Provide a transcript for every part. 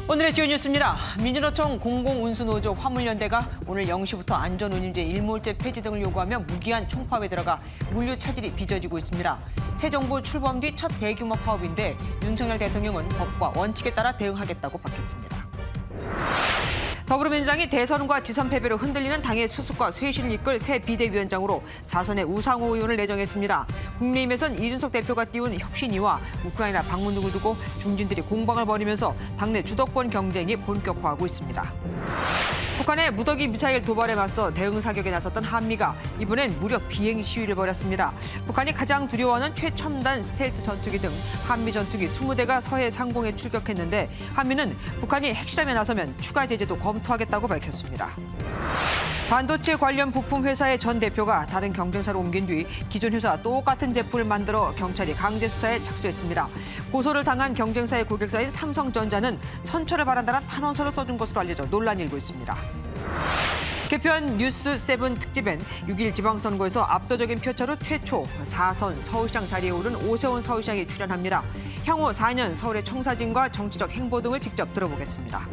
오늘의 주요 뉴스입니다. 민주노총 공공운수노조 화물연대가 오늘 0시부터 안전운임제 일몰제 폐지 등을 요구하며 무기한 총파업에 들어가 물류 차질이 빚어지고 있습니다. 새 정부 출범 뒤 첫 대규모 파업인데 윤석열 대통령은 법과 원칙에 따라 대응하겠다고 밝혔습니다. 더불어민주당이 대선과 지선 패배로 흔들리는 당의 수습과 쇄신을 이끌 새 비대위원장으로 사선의 우상호 의원을 내정했습니다. 국민의힘에선 이준석 대표가 띄운 혁신위와 우크라이나 방문 등을 두고 중진들이 공방을 벌이면서 당내 주도권 경쟁이 본격화하고 있습니다. 북한의 무더기 미사일 도발에 맞서 대응 사격에 나섰던 한미가 이번엔 무력 비행 시위를 벌였습니다. 북한이 가장 두려워하는 최첨단 스텔스 전투기 등 한미 전투기 20대가 서해 상공에 출격했는데 한미는 북한이 핵실험에 나서면 추가 제재도 검토하겠다고 밝혔습니다. 반도체 관련 부품 회사의 전 대표가 다른 경쟁사로 옮긴 뒤 기존 회사와 똑같은 제품을 만들어 경찰이 강제 수사에 착수했습니다. 고소를 당한 경쟁사의 고객사인 삼성전자는 선처를 바란다는 탄원서를 써준 것으로 알려져 논란이 일고 있습니다. 개편 뉴스7 특집엔 6.1 지방선거에서 압도적인 표차로 최초 4선 서울시장 자리에 오른 오세훈 서울시장이 출연합니다. 향후 4년 서울의 청사진과 정치적 행보 등을 직접 들어보겠습니다.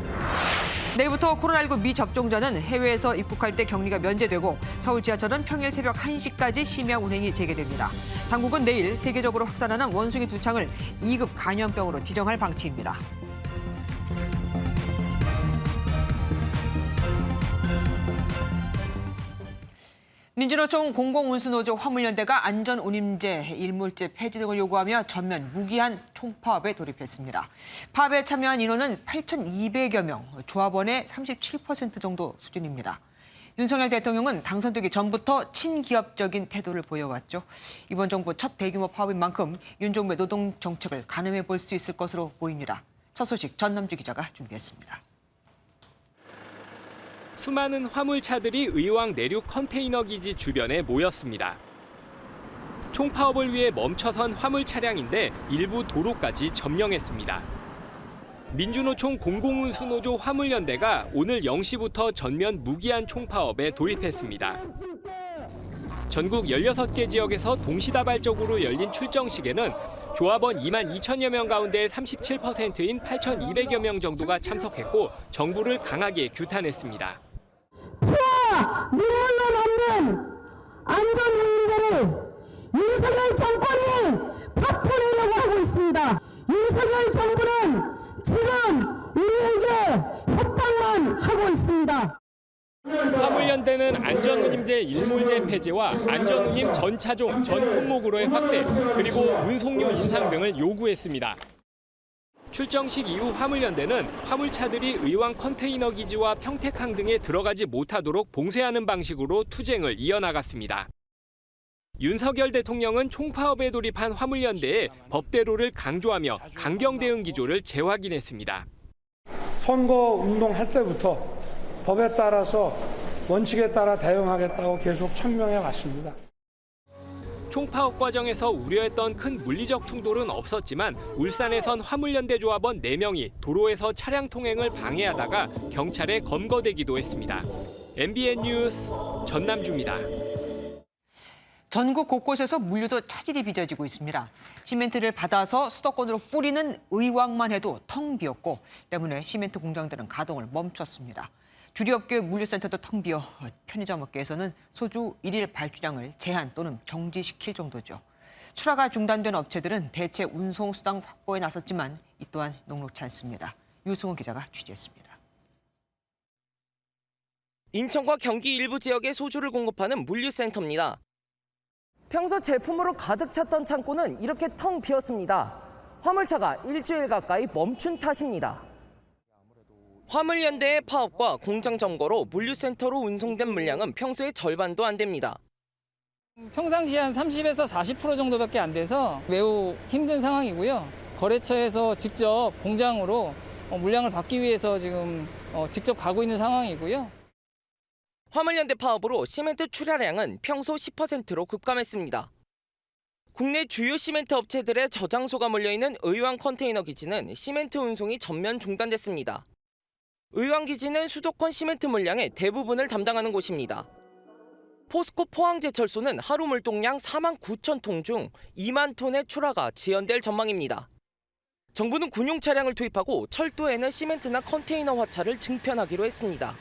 내일부터 코로나19 미접종자는 해외에서 입국할 때 격리가 면제되고 서울 지하철은 평일 새벽 1시까지 심야 운행이 재개됩니다. 당국은 내일 세계적으로 확산하는 원숭이 두창을 2급 감염병으로 지정할 방침입니다. 민주노총 공공운수노조 화물연대가 안전운임제, 일몰제 폐지 등을 요구하며 전면 무기한 총파업에 돌입했습니다. 파업에 참여한 인원은 8,200여 명, 조합원의 37% 정도 수준입니다. 윤석열 대통령은 당선되기 전부터 친기업적인 태도를 보여왔죠. 이번 정부 첫 대규모 파업인 만큼 윤 정부의 노동 정책을 가늠해 볼 수 있을 것으로 보입니다. 첫 소식 전남주 기자가 준비했습니다. 수많은 화물차들이 의왕 내륙 컨테이너 기지 주변에 모였습니다. 총파업을 위해 멈춰선 화물 차량인데 일부 도로까지 점령했습니다. 민주노총 공공운수노조 화물연대가 오늘 0시부터 전면 무기한 총파업에 돌입했습니다. 전국 16개 지역에서 동시다발적으로 열린 출정식에는 조합원 2만 2천여 명 가운데 37%인 8,200여 명 정도가 참석했고 정부를 강하게 규탄했습니다. 피와 눈물로 남는 안전운임제를 윤석열 정권이 파풀내려고 하고 있습니다. 윤석열 정부는 지금 우리에게 협박만 하고 있습니다. 화물연대는 안전운임제 일몰제 폐지와 안전운임 전 차종, 전 품목으로의 확대, 그리고 운송료 인상 등을 요구했습니다. 출정식 이후 화물연대는 화물차들이 의왕 컨테이너 기지와 평택항 등에 들어가지 못하도록 봉쇄하는 방식으로 투쟁을 이어나갔습니다. 윤석열 대통령은 총파업에 돌입한 화물연대에 법대로를 강조하며 강경 대응 기조를 재확인했습니다. 선거 운동할 때부터 법에 따라서 원칙에 따라 대응하겠다고 계속 천명해 왔습니다. 총파업 과정에서 우려했던 큰 물리적 충돌은 없었지만 울산에선 화물연대 조합원 4명이 도로에서 차량 통행을 방해하다가 경찰에 검거되기도 했습니다. MBN 뉴스 전남주입니다. 전국 곳곳에서 물류도 차질이 빚어지고 있습니다. 시멘트를 받아서 수도권으로 뿌리는 의왕만 해도 텅 비었고 때문에 시멘트 공장들은 가동을 멈췄습니다. 주류업계 물류센터도 텅 비어 편의점 업계에서는 소주 1일 발주량을 제한 또는 정지시킬 정도죠. 출하가 중단된 업체들은 대체 운송수당 확보에 나섰지만 이 또한 녹록치 않습니다. 유승호 기자가 취재했습니다. 인천과 경기 일부 지역에 소주를 공급하는 물류센터입니다. 평소 제품으로 가득 찼던 창고는 이렇게 텅 비었습니다. 화물차가 일주일 가까이 멈춘 탓입니다. 화물연대의 파업과 공장 점거로 물류센터로 운송된 물량은 평소의 절반도 안 됩니다. 평상시 한 30에서 40% 정도밖에 안 돼서 매우 힘든 상황이고요. 거래처에서 직접 공장으로 물량을 받기 위해서 지금 직접 가고 있는 상황이고요. 화물연대 파업으로 시멘트 출하량은 평소 10%로 급감했습니다. 국내 주요 시멘트 업체들의 저장소가 몰려있는 의왕 컨테이너 기지는 시멘트 운송이 전면 중단됐습니다. 의왕 기지는 수도권 시멘트 물량의 대부분을 담당하는 곳입니다. 포스코 포항제철소는 하루 물동량 4만 9천 통 중 2만 톤의 출하가 지연될 전망입니다. 정부는 군용 차량을 투입하고 철도에는 시멘트나 컨테이너 화차를 증편하기로 했습니다.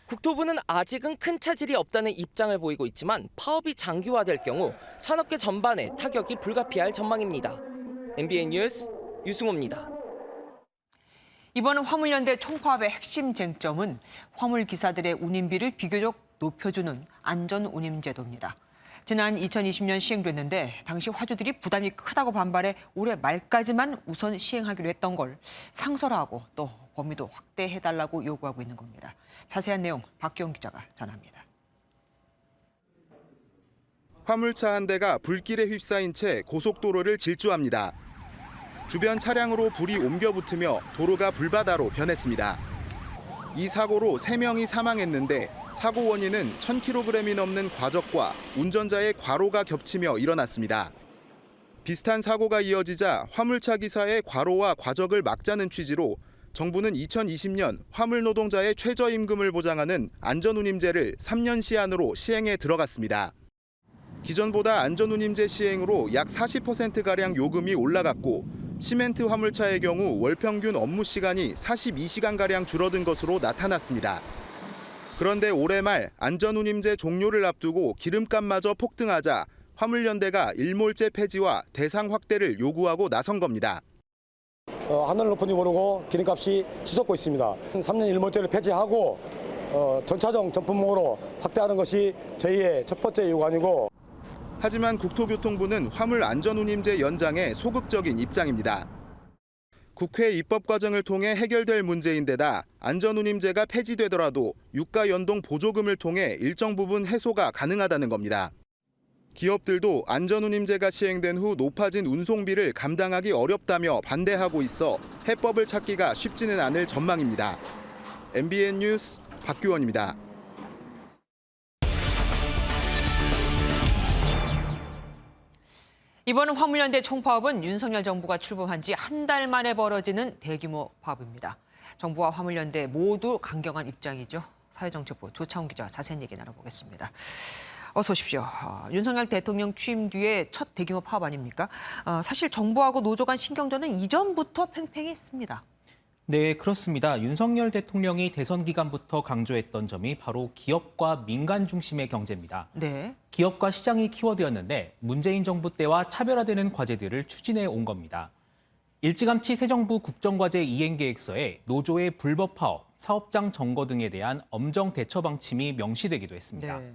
국토부는 아직은 큰 차질이 없다는 입장을 보이고 있지만 파업이 장기화될 경우 산업계 전반에 타격이 불가피할 전망입니다. MBN 뉴스 유승호입니다. 이번 화물연대 총파업의 핵심 쟁점은 화물기사들의 운임비를 비교적 높여주는 안전운임제도입니다. 지난 2020년 시행됐는데 당시 화주들이 부담이 크다고 반발해 올해 말까지만 우선 시행하기로 했던 걸 상설화하고 또 범위도 확대해달라고 요구하고 있는 겁니다. 자세한 내용 박기영 기자가 전합니다. 화물차 한 대가 불길에 휩싸인 채 고속도로를 질주합니다. 주변 차량으로 불이 옮겨 붙으며 도로가 불바다로 변했습니다. 이 사고로 3명이 사망했는데 사고 원인은 1000kg이 넘는 과적과 운전자의 과로가 겹치며 일어났습니다. 비슷한 사고가 이어지자 화물차 기사의 과로와 과적을 막자는 취지로 정부는 2020년 화물 노동자의 최저임금을 보장하는 안전운임제를 3년 시한으로 시행에 들어갔습니다. 기존보다 안전운임제 시행으로 약 40%가량 요금이 올라갔고 시멘트 화물차의 경우 월 평균 업무 시간이 42시간가량 줄어든 것으로 나타났습니다. 그런데 올해 말 안전운임제 종료를 앞두고 기름값마저 폭등하자 화물연대가 일몰제 폐지와 대상 확대를 요구하고 나선 겁니다. 하늘 높은지 모르고 기름값이 치솟고 있습니다. 3년 일몰제를 폐지하고 전차종 전품목으로 확대하는 것이 저희의 첫 번째 요구안이고, 하지만 국토교통부는 화물 안전운임제 연장에 소극적인 입장입니다. 국회 입법 과정을 통해 해결될 문제인데다 안전운임제가 폐지되더라도 유가 연동 보조금을 통해 일정 부분 해소가 가능하다는 겁니다. 기업들도 안전운임제가 시행된 후 높아진 운송비를 감당하기 어렵다며 반대하고 있어 해법을 찾기가 쉽지는 않을 전망입니다. MBN 뉴스 박규원입니다. 이번 화물연대 총파업은 윤석열 정부가 출범한 지 한 달 만에 벌어지는 대규모 파업입니다. 정부와 화물연대 모두 강경한 입장이죠. 사회정책부 조차훈 기자와 자세한 얘기 나눠보겠습니다. 어서 오십시오. 윤석열 대통령 취임 뒤에 첫 대규모 파업 아닙니까? 사실 정부하고 노조 간 신경전은 이전부터 팽팽했습니다. 네, 그렇습니다. 윤석열 대통령이 대선 기간부터 강조했던 점이 바로 기업과 민간 중심의 경제입니다. 네. 기업과 시장이 키워드였는데 문재인 정부 때와 차별화되는 과제들을 추진해 온 겁니다. 일찌감치 새 정부 국정과제 이행계획서에 노조의 불법 파업, 사업장 점거 등에 대한 엄정 대처 방침이 명시되기도 했습니다. 네.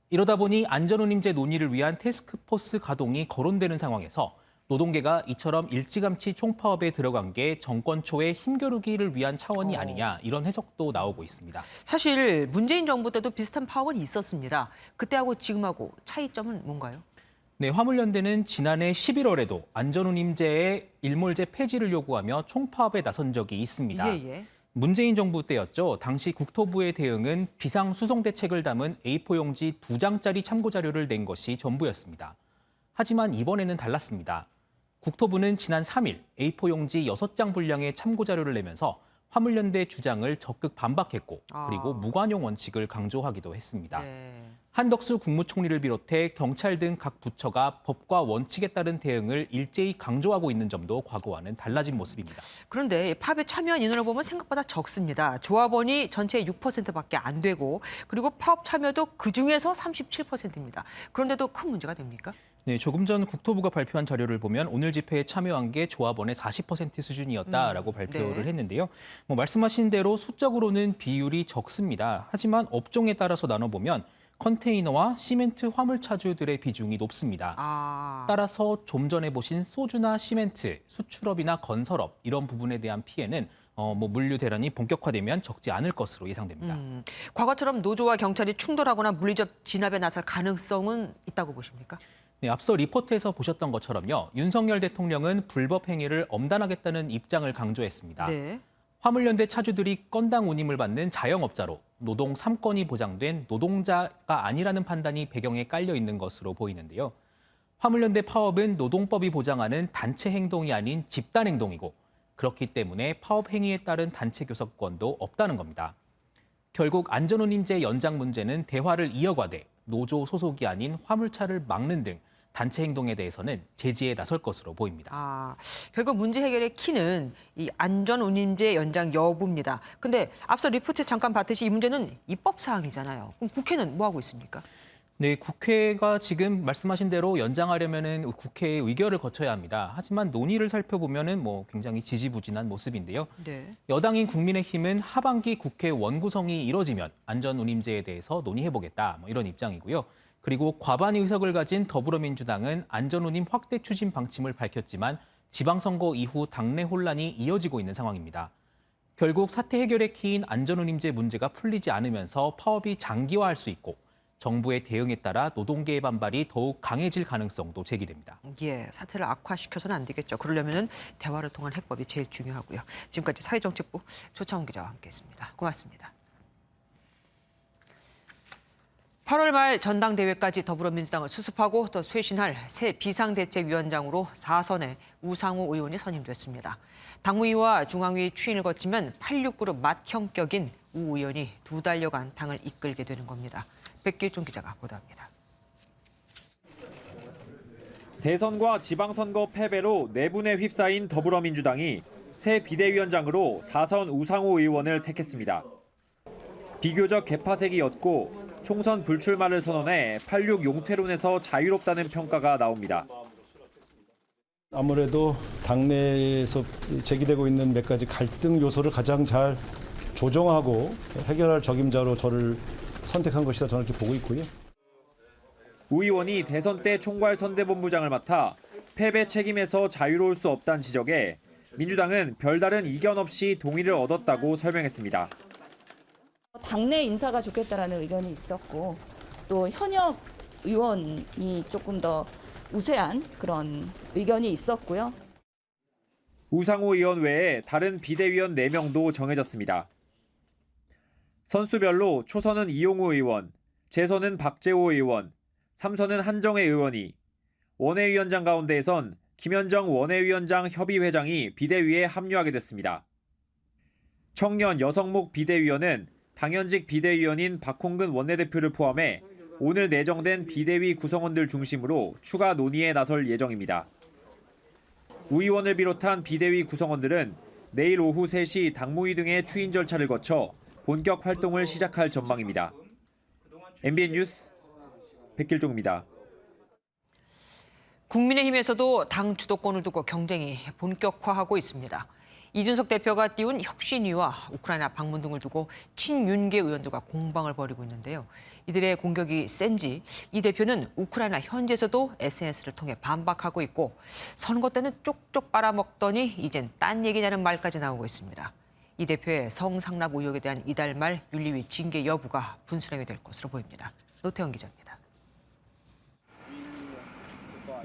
이러다 보니 안전운임제 논의를 위한 태스크포스 가동이 거론되는 상황에서 노동계가 이처럼 일찌감치 총파업에 들어간 게 정권 초의 힘겨루기를 위한 차원이 아니냐, 이런 해석도 나오고 있습니다. 사실 문재인 정부 때도 비슷한 파업은 있었습니다. 그때하고 지금하고 차이점은 뭔가요? 네, 화물연대는 지난해 11월에도 안전운임제의 일몰제 폐지를 요구하며 총파업에 나선 적이 있습니다. 예. 문재인 정부 때였죠. 당시 국토부의 대응은 비상수송 대책을 담은 A4 용지 2장짜리 참고 자료를 낸 것이 전부였습니다. 하지만 이번에는 달랐습니다. 국토부는 지난 3일 A4 용지 6장 분량의 참고 자료를 내면서 화물연대 주장을 적극 반박했고, 그리고 무관용 원칙을 강조하기도 했습니다. 네. 한덕수 국무총리를 비롯해 경찰 등 각 부처가 법과 원칙에 따른 대응을 일제히 강조하고 있는 점도 과거와는 달라진 모습입니다. 그런데 파업에 참여한 인원을 보면 생각보다 적습니다. 조합원이 전체의 6%밖에 안 되고, 그리고 파업 참여도 그중에서 37%입니다. 그런데도 큰 문제가 됩니까? 네, 조금 전 국토부가 발표한 자료를 보면 오늘 집회에 참여한 게 조합원의 40% 수준이었다라고 발표를 했는데요. 말씀하신 대로 수적으로는 비율이 적습니다. 하지만 업종에 따라서 나눠보면 컨테이너와 시멘트 화물차주들의 비중이 높습니다. 따라서 좀 전에 보신 소주나 시멘트, 수출업이나 건설업 이런 부분에 대한 피해는 물류 대란이 본격화되면 적지 않을 것으로 예상됩니다. 과거처럼 노조와 경찰이 충돌하거나 물리적 진압에 나설 가능성은 있다고 보십니까? 네, 앞서 리포트에서 보셨던 것처럼요. 윤석열 대통령은 불법 행위를 엄단하겠다는 입장을 강조했습니다. 네. 화물연대 차주들이 건당 운임을 받는 자영업자로 노동 3권이 보장된 노동자가 아니라는 판단이 배경에 깔려 있는 것으로 보이는데요. 화물연대 파업은 노동법이 보장하는 단체 행동이 아닌 집단 행동이고, 그렇기 때문에 파업 행위에 따른 단체 교섭권도 없다는 겁니다. 결국 안전운임제 연장 문제는 대화를 이어가되 노조 소속이 아닌 화물차를 막는 등 단체 행동에 대해서는 제지에 나설 것으로 보입니다. 결국 문제 해결의 키는 이 안전운임제 연장 여부입니다. 근데 앞서 리포트 잠깐 봤듯이 이 문제는 입법 사항이잖아요. 그럼 국회는 뭐 하고 있습니까? 네, 국회가 지금 말씀하신 대로 연장하려면은 국회의 의결을 거쳐야 합니다. 하지만 논의를 살펴보면은 굉장히 지지부진한 모습인데요. 네. 여당인 국민의힘은 하반기 국회 원구성이 이뤄지면 안전운임제에 대해서 논의해보겠다 이런 입장이고요. 그리고 과반 의석을 가진 더불어민주당은 안전운임 확대 추진 방침을 밝혔지만 지방선거 이후 당내 혼란이 이어지고 있는 상황입니다. 결국 사태 해결의 키인 안전운임제 문제가 풀리지 않으면서 파업이 장기화할 수 있고 정부의 대응에 따라 노동계의 반발이 더욱 강해질 가능성도 제기됩니다. 예, 사태를 악화시켜서는 안 되겠죠. 그러려면 대화를 통한 해법이 제일 중요하고요. 지금까지 사회정책부 조창훈 기자와 함께했습니다. 고맙습니다. 8월 말 전당대회까지 더불어민주당을 수습하고 또 쇄신할 새 비상대책위원장으로 4선의 우상호 의원이 선임됐습니다. 당무위와 중앙위 추인을 거치면 86그룹 맏형격인 우 의원이 2달여간 당을 이끌게 되는 겁니다. 백길종 기자가 보도합니다. 대선과 지방선거 패배로 내분에 휩싸인 더불어민주당이 새 비대위원장으로 4선 우상호 의원을 택했습니다. 비교적 개파색이었고 총선 불출마를 선언해 86 용퇴론에서 자유롭다는 평가가 나옵니다. 아무래도 당내에서 제기되고 있는 몇 가지 갈등 요소를 가장 잘 조정하고 해결할 적임자로 저를 선택한 것이다 저는 이렇게 보고 있고요. 우 의원이 대선 때 총괄선대본부장을 맡아 패배 책임에서 자유로울 수 없다는 지적에 민주당은 별다른 이견 없이 동의를 얻었다고 설명했습니다. 당내 인사가 좋겠다라는 의견이 있었고 또 현역 의원이 조금 더 우세한 그런 의견이 있었고요. 우상호 의원 외에 다른 비대위원 4명도 정해졌습니다. 선수별로 초선은 이용우 의원, 재선은 박재호 의원, 3선은 한정혜 의원이, 원외위원장 가운데에선 김현정 원외위원장 협의회장이 비대위에 합류하게 됐습니다. 청년 여성목 비대위원은 당연직 비대위원인 박홍근 원내대표를 포함해 오늘 내정된 비대위 구성원들 중심으로 추가 논의에 나설 예정입니다. 우 의원을 비롯한 비대위 구성원들은 내일 오후 3시 당무위 등의 추인 절차를 거쳐 본격 활동을 시작할 전망입니다. MBN 뉴스 백길종입니다. 국민의힘에서도 당 주도권을 두고 경쟁이 본격화하고 있습니다. 이준석 대표가 띄운 혁신위와 우크라이나 방문 등을 두고 친윤계 의원들과 공방을 벌이고 있는데요. 이들의 공격이 센지 이 대표는 우크라이나 현지에서도 SNS를 통해 반박하고 있고 선거 때는 쪽쪽 빨아먹더니 이젠 딴 얘기냐는 말까지 나오고 있습니다. 이 대표의 성상납 의혹에 대한 이달 말 윤리위 징계 여부가 분수령이 될 것으로 보입니다. 노태원 기자입니다.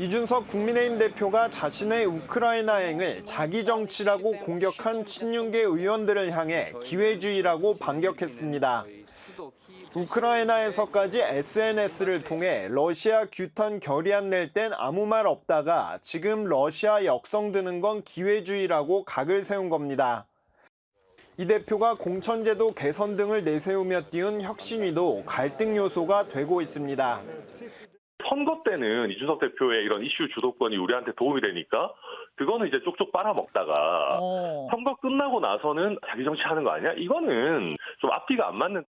이준석 국민의힘 대표가 자신의 우크라이나행을 자기 정치라고 공격한 친윤계 의원들을 향해 기회주의라고 반격했습니다. 우크라이나에서까지 SNS를 통해 러시아 규탄 결의안 낼 땐 아무 말 없다가 지금 러시아 역성드는 건 기회주의라고 각을 세운 겁니다. 이 대표가 공천제도 개선 등을 내세우며 띄운 혁신위도 갈등 요소가 되고 있습니다. 선거 때는 이준석 대표의 이런 이슈 주도권이 우리한테 도움이 되니까 그거는 이제 쪽쪽 빨아먹다가 선거 끝나고 나서는 자기 정치하는 거 아니야? 이거는 좀 앞뒤가 안 맞는.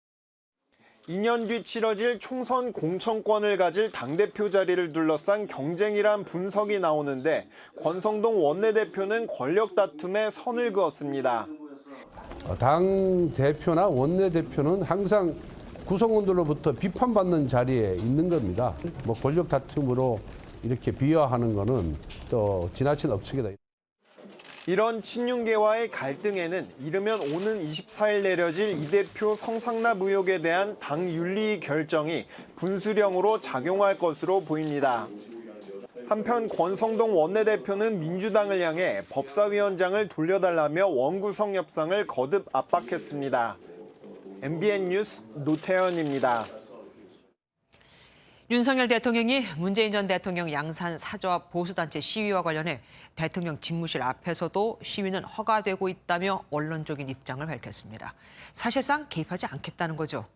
2년 뒤 치러질 총선 공천권을 가질 당대표 자리를 둘러싼 경쟁이란 분석이 나오는데 권성동 원내대표는 권력 다툼에 선을 그었습니다. 당 대표나 원내대표는 항상 구성원들로부터 비판받는 자리에 있는 겁니다. 권력 다툼으로 이렇게 비하하는 거는 또 지나친 억측이다. 이런 친윤계와의 갈등에는 이르면 오는 24일 내려질 이 대표 성상납 의혹에 대한 당 윤리 결정이 분수령으로 작용할 것으로 보입니다. 한편 권성동 원내대표는 민주당을 향해 법사위원장을 돌려달라며 원구성 협상을 거듭 압박했습니다. MBN 뉴스 노태현입니다. 윤석열 대통령이 문재인 전 대통령 양산 사저와 보수단체 시위와 관련해 대통령 집무실 앞에서도 시위는 허가되고 있다며 원론적인 입장을 밝혔습니다. 사실상 개입하지 않겠다는 거죠.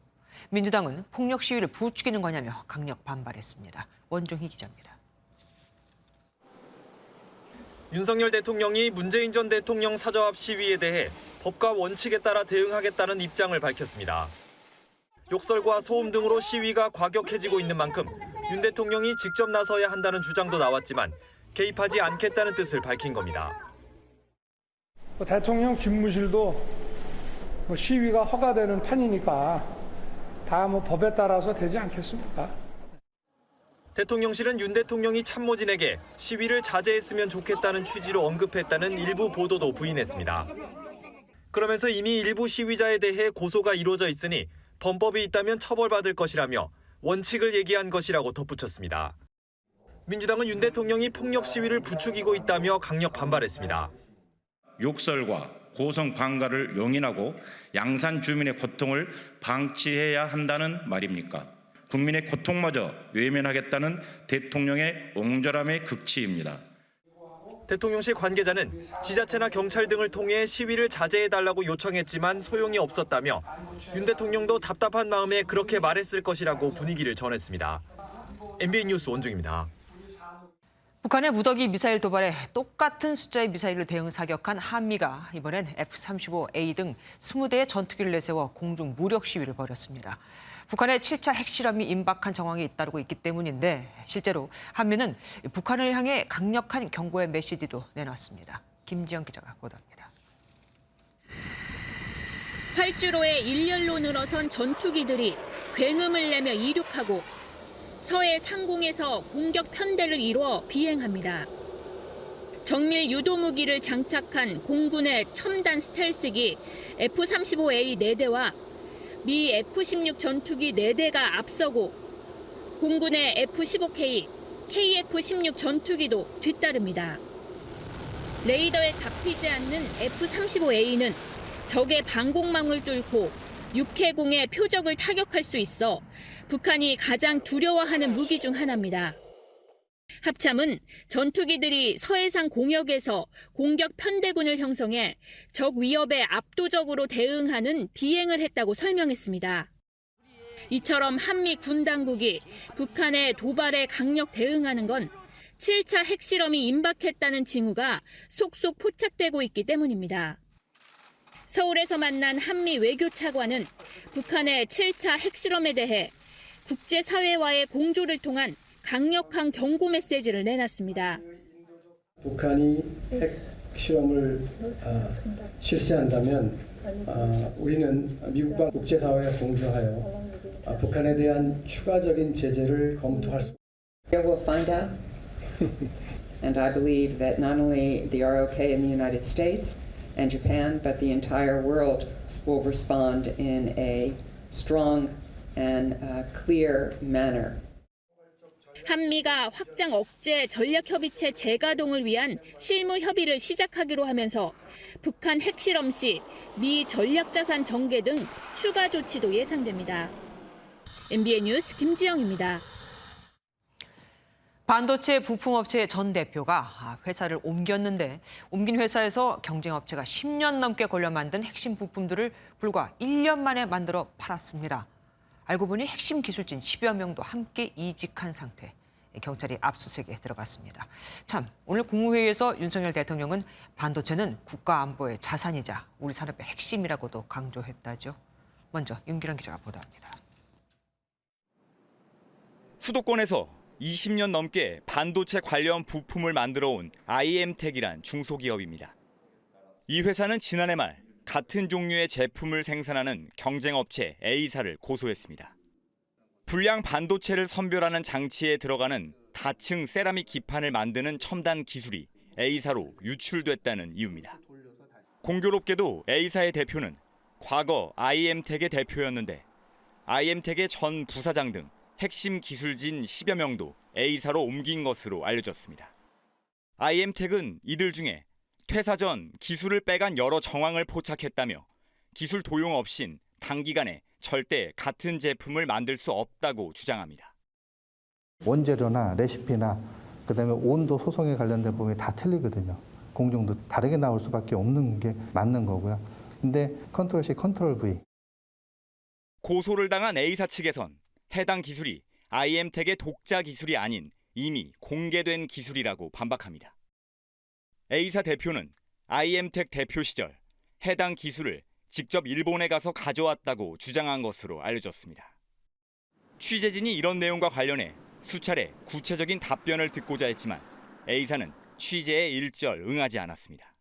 민주당은 폭력 시위를 부추기는 거냐며 강력 반발했습니다. 원종희 기자입니다. 윤석열 대통령이 문재인 전 대통령 사저 앞 시위에 대해 법과 원칙에 따라 대응하겠다는 입장을 밝혔습니다. 욕설과 소음 등으로 시위가 과격해지고 있는 만큼 윤 대통령이 직접 나서야 한다는 주장도 나왔지만 개입하지 않겠다는 뜻을 밝힌 겁니다. 대통령 집무실도 시위가 허가되는 판이니까 다 법에 따라서 되지 않겠습니까? 대통령실은 윤 대통령이 참모진에게 시위를 자제했으면 좋겠다는 취지로 언급했다는 일부 보도도 부인했습니다. 그러면서 이미 일부 시위자에 대해 고소가 이루어져 있으니 범법이 있다면 처벌받을 것이라며 원칙을 얘기한 것이라고 덧붙였습니다. 민주당은 윤 대통령이 폭력 시위를 부추기고 있다며 강력 반발했습니다. 욕설과 고성 방가를 용인하고 양산 주민의 고통을 방치해야 한다는 말입니까? 국민의 고통마저 외면하겠다는 대통령의 옹졸함의 극치입니다. 대통령실 관계자는 지자체나 경찰 등을 통해 시위를 자제해달라고 요청했지만 소용이 없었다며 윤 대통령도 답답한 마음에 그렇게 말했을 것이라고 분위기를 전했습니다. MBN 뉴스 원중입니다. 북한의 무더기 미사일 도발에 똑같은 숫자의 미사일로 대응 사격한 한미가 이번엔 F-35A 등 20대의 전투기를 내세워 공중 무력 시위를 벌였습니다. 북한의 7차 핵실험이 임박한 정황이 잇따르고 있기 때문인데 실제로 한미는 북한을 향해 강력한 경고의 메시지도 내놨습니다. 김지영 기자가 보도합니다. 활주로에 일렬로 늘어선 전투기들이 굉음을 내며 이륙하고 서해 상공에서 공격 편대를 이루어 비행합니다. 정밀 유도무기를 장착한 공군의 첨단 스텔스기 F-35A 4대와 미 F-16 전투기 4대가 앞서고 공군의 F-15K, KF-16 전투기도 뒤따릅니다. 레이더에 잡히지 않는 F-35A는 적의 방공망을 뚫고 육해공의 표적을 타격할 수 있어 북한이 가장 두려워하는 무기 중 하나입니다. 합참은 전투기들이 서해상 공역에서 공격 편대군을 형성해 적 위협에 압도적으로 대응하는 비행을 했다고 설명했습니다. 이처럼 한미 군 당국이 북한의 도발에 강력 대응하는 건 7차 핵실험이 임박했다는 징후가 속속 포착되고 있기 때문입니다. 서울에서 만난 한미 외교차관은 북한의 7차 핵실험에 대해 국제사회와의 공조를 통한 강력한 경고 메시지를 내놨습니다. 북한이 핵실험을 실시한다면 우리는 미국과 국제사회와 공조하여 북한에 대한 추가적인 제재를 검토할 수 있습니다. We'll find out. And I believe that not only the ROK in the United States and Japan, but the entire world will respond in a strong and clear manner. 한미가 확장 억제 전략협의체 재가동을 위한 실무 협의를 시작하기로 하면서 북한 핵실험 시 미 전략자산 정계 등 추가 조치도 예상됩니다. MBN 뉴스 김지영입니다. 반도체 부품업체의 전 대표가 회사를 옮겼는데 옮긴 회사에서 경쟁업체가 10년 넘게 걸려 만든 핵심 부품들을 불과 1년 만에 만들어 팔았습니다. 알고 보니 핵심 기술진 10여 명도 함께 이직한 상태. 경찰이 압수수색에 들어갔습니다. 참, 오늘 국무회의에서 윤석열 대통령은 반도체는 국가 안보의 자산이자 우리 산업의 핵심이라고도 강조했다죠. 먼저 윤기란 기자가 보도합니다. 수도권에서 20년 넘게 반도체 관련 부품을 만들어온 IM텍이란 중소기업입니다. 이 회사는 지난해 말 같은 종류의 제품을 생산하는 경쟁업체 A사를 고소했습니다. 불량 반도체를 선별하는 장치에 들어가는 다층 세라믹 기판을 만드는 첨단 기술이 A사로 유출됐다는 이유입니다. 공교롭게도 A사의 대표는 과거 IM텍의 대표였는데 IM텍의 전 부사장 등 핵심 기술진 10여 명도 A사로 옮긴 것으로 알려졌습니다. IM텍은 이들 중에 퇴사 전 기술을 빼간 여러 정황을 포착했다며 기술 도용 없인 단기간에 절대 같은 제품을 만들 수 없다고 주장합니다. 원재료나 레시피나 그다음에 온도 소송에 관련된 부분이 다 틀리거든요. 공정도 다르게 나올 수밖에 없는 게 맞는 거고요. 근데 컨트롤 C, 컨트롤 V. 고소를 당한 A사 측에선 해당 기술이 IM텍의 독자 기술이 아닌 이미 공개된 기술이라고 반박합니다. A사 대표는 IM텍 대표 시절 해당 기술을 직접 일본에 가서 가져왔다고 주장한 것으로 알려졌습니다. 취재진이 이런 내용과 관련해 수차례 구체적인 답변을 듣고자 했지만 A사는 취재에 일절 응하지 않았습니다.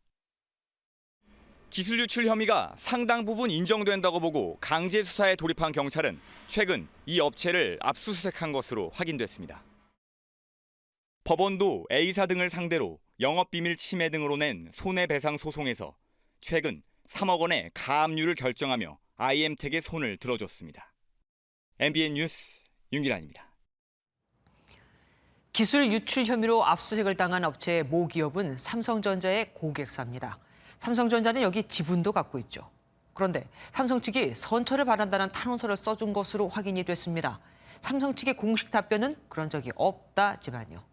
기술 유출 혐의가 상당 부분 인정된다고 보고 강제 수사에 돌입한 경찰은 최근 이 업체를 압수수색한 것으로 확인됐습니다. 법원도 A사 등을 상대로 영업비밀 침해 등으로 낸 손해배상 소송에서 최근 3억 원의 가압류를 결정하며 IM텍의 손을 들어줬습니다. MBN 뉴스 윤기란입니다. 기술 유출 혐의로 압수수색을 당한 업체의 모 기업은 삼성전자의 고객사입니다. 삼성전자는 여기 지분도 갖고 있죠. 그런데 삼성 측이 선처를 바란다는 탄원서를 써준 것으로 확인이 됐습니다. 삼성 측의 공식 답변은 그런 적이 없다지만요.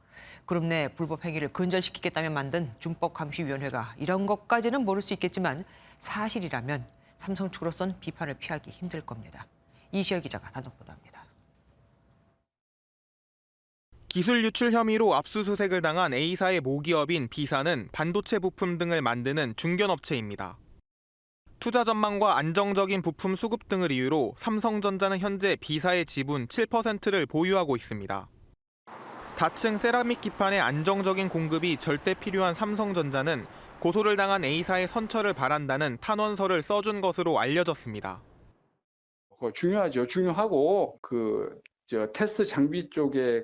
그룹 내 불법 행위를 근절시키겠다며 만든 준법감시위원회가 이런 것까지는 모를 수 있겠지만 사실이라면 삼성 측으로선 비판을 피하기 힘들 겁니다. 이시열 기자가 단독 보도합니다. 기술 유출 혐의로 압수수색을 당한 A사의 모기업인 B사는 반도체 부품 등을 만드는 중견업체입니다. 투자 전망과 안정적인 부품 수급 등을 이유로 삼성전자는 현재 B사의 지분 7%를 보유하고 있습니다. 다층 세라믹 기판의 안정적인 공급이 절대 필요한 삼성전자는 고소를 당한 A사의 선처를 바란다는 탄원서를 써준 것으로 알려졌습니다. 중요하죠. 중요하고 테스트 장비 쪽에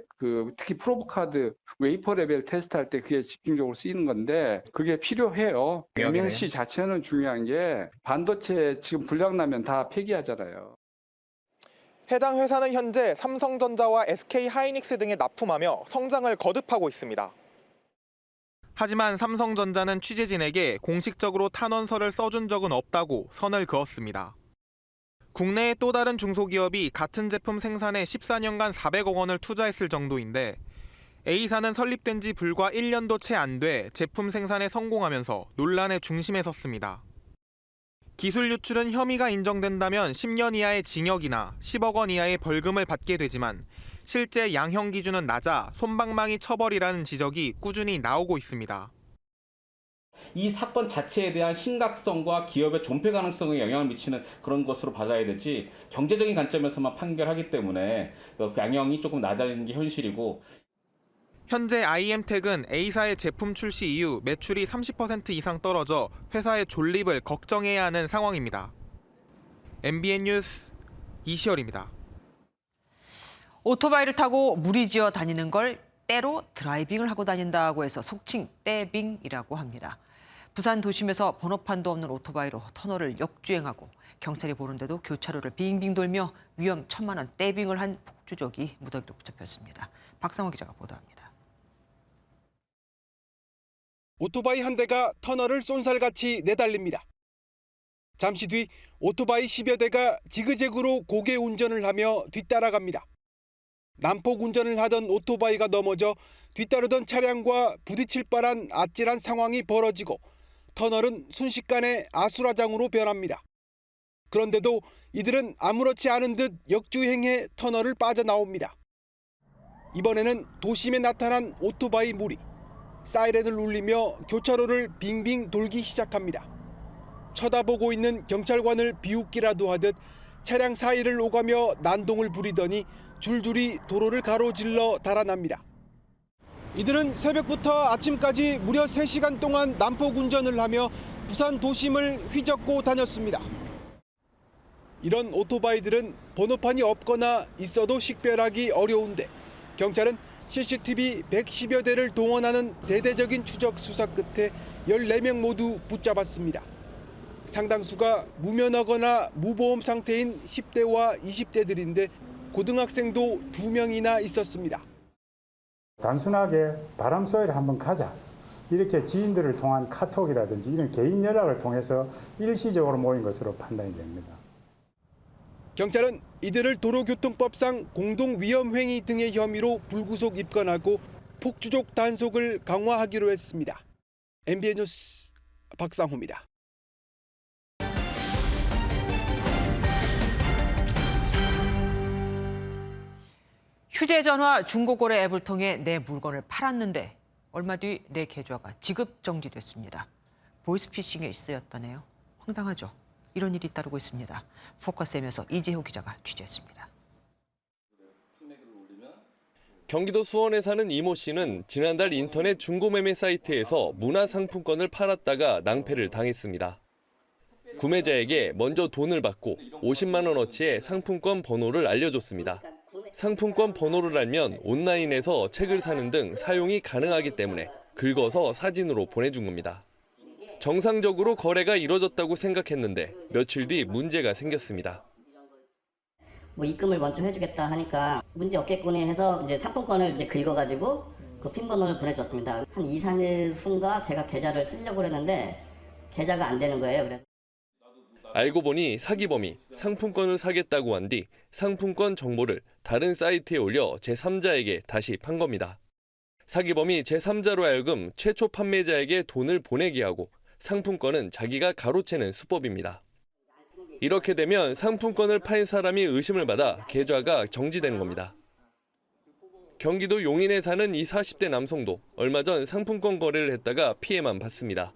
특히 프로브 카드 웨이퍼 레벨 테스트할 때 그게 집중적으로 쓰이는 건데 그게 필요해요. MNC 자체는 중요한 게 반도체 지금 불량 나면 다 폐기하잖아요. 해당 회사는 현재 삼성전자와 SK 하이닉스 등에 납품하며 성장을 거듭하고 있습니다. 하지만 삼성전자는 취재진에게 공식적으로 탄원서를 써준 적은 없다고 선을 그었습니다. 국내의 또 다른 중소기업이 같은 제품 생산에 14년간 400억 원을 투자했을 정도인데 A사는 설립된 지 불과 1년도 채 안 돼 제품 생산에 성공하면서 논란의 중심에 섰습니다. 기술 유출은 혐의가 인정된다면 10년 이하의 징역이나 10억 원 이하의 벌금을 받게 되지만 실제 양형 기준은 낮아 솜방망이 처벌이라는 지적이 꾸준히 나오고 있습니다. 이 사건 자체에 대한 심각성과 기업의 존폐 가능성에 영향을 미치는 그런 것으로 봐야 되지 경제적인 관점에서만 판결하기 때문에 그 양형이 조금 낮아지는 게 현실이고. 현재 IM텍은 A사의 제품 출시 이후 매출이 30% 이상 떨어져 회사의 존립을 걱정해야 하는 상황입니다. MBN 뉴스 이시열입니다. 오토바이를 타고 무리지어 다니는 걸 때로 드라이빙을 하고 다닌다고 해서 속칭 떼빙이라고 합니다. 부산 도심에서 번호판도 없는 오토바이로 터널을 역주행하고 경찰이 보는데도 교차로를 빙빙 돌며 위험천만한 떼빙을 한 폭주족이 무더기로 붙잡혔습니다. 박상호 기자가 보도합니다. 오토바이 한 대가 터널을 쏜살같이 내달립니다. 잠시 뒤 오토바이 10여 대가 지그재그로 고개 운전을 하며 뒤따라갑니다. 난폭 운전을 하던 오토바이가 넘어져 뒤따르던 차량과 부딪힐 뻔한 아찔한 상황이 벌어지고 터널은 순식간에 아수라장으로 변합니다. 그런데도 이들은 아무렇지 않은 듯 역주행해 터널을 빠져나옵니다. 이번에는 도심에 나타난 오토바이 무리. 사이렌을 울리며 교차로를 빙빙 돌기 시작합니다. 쳐다보고 있는 경찰관을 비웃기라도 하듯 차량 사이를 오가며 난동을 부리더니 줄줄이 도로를 가로질러 달아납니다. 이들은 새벽부터 아침까지 무려 3시간 동안 난폭 운전을 하며 부산 도심을 휘젓고 다녔습니다. 이런 오토바이들은 번호판이 없거나 있어도 식별하기 어려운데 경찰은 CCTV 110여 대를 동원하는 대대적인 추적 수사 끝에 14명 모두 붙잡았습니다. 상당수가 무면허거나 무보험 상태인 10대와 20대들인데 고등학생도 2명이나 있었습니다. 단순하게 바람 쏘이를 한번 가자. 이렇게 지인들을 통한 카톡이라든지 이런 개인 연락을 통해서 일시적으로 모인 것으로 판단이 됩니다. 경찰은 이들을 도로교통법상 공동위험행위 등의 혐의로 불구속 입건하고 폭주족 단속을 강화하기로 했습니다. MBN 뉴스 박상호입니다. 휴대전화 중고거래 앱을 통해 내 물건을 팔았는데 얼마 뒤 내 계좌가 지급 정지됐습니다. 보이스피싱에 쓰였다네요. 황당하죠? 이런 일이 따르고 있습니다. 포커스엠에서 이재호 기자가 취재했습니다. 경기도 수원에 사는 이모 씨는 지난달 인터넷 중고매매 사이트에서 문화상품권을 팔았다가 낭패를 당했습니다. 구매자에게 먼저 돈을 받고 50만 원어치의 상품권 번호를 알려줬습니다. 상품권 번호를 알면 온라인에서 책을 사는 등 사용이 가능하기 때문에 긁어서 사진으로 보내준 겁니다. 정상적으로 거래가 이뤄졌다고 생각했는데 며칠 뒤 문제가 생겼습니다. 뭐 입금을 먼저 해주겠다 하니까 문제 없겠거니 해서 이제 상품권을 이제 긁어가지고 그 핀 번호를 보내줬습니다. 한 2, 3일 후인가 제가 계좌를 쓰려고 했는데 계좌가 안 되는 거예요. 그래서 알고 보니 사기범이 상품권을 사겠다고 한 뒤 상품권 정보를 다른 사이트에 올려 제3자에게 다시 판 겁니다. 사기범이 제3자로 하여금 최초 판매자에게 돈을 보내게 하고 상품권은 자기가 가로채는 수법입니다. 이렇게 되면 상품권을 판 사람이 의심을 받아 계좌가 정지되는 겁니다. 경기도 용인에 사는 이 40대 남성도 얼마 전 상품권 거래를 했다가 피해만 봤습니다.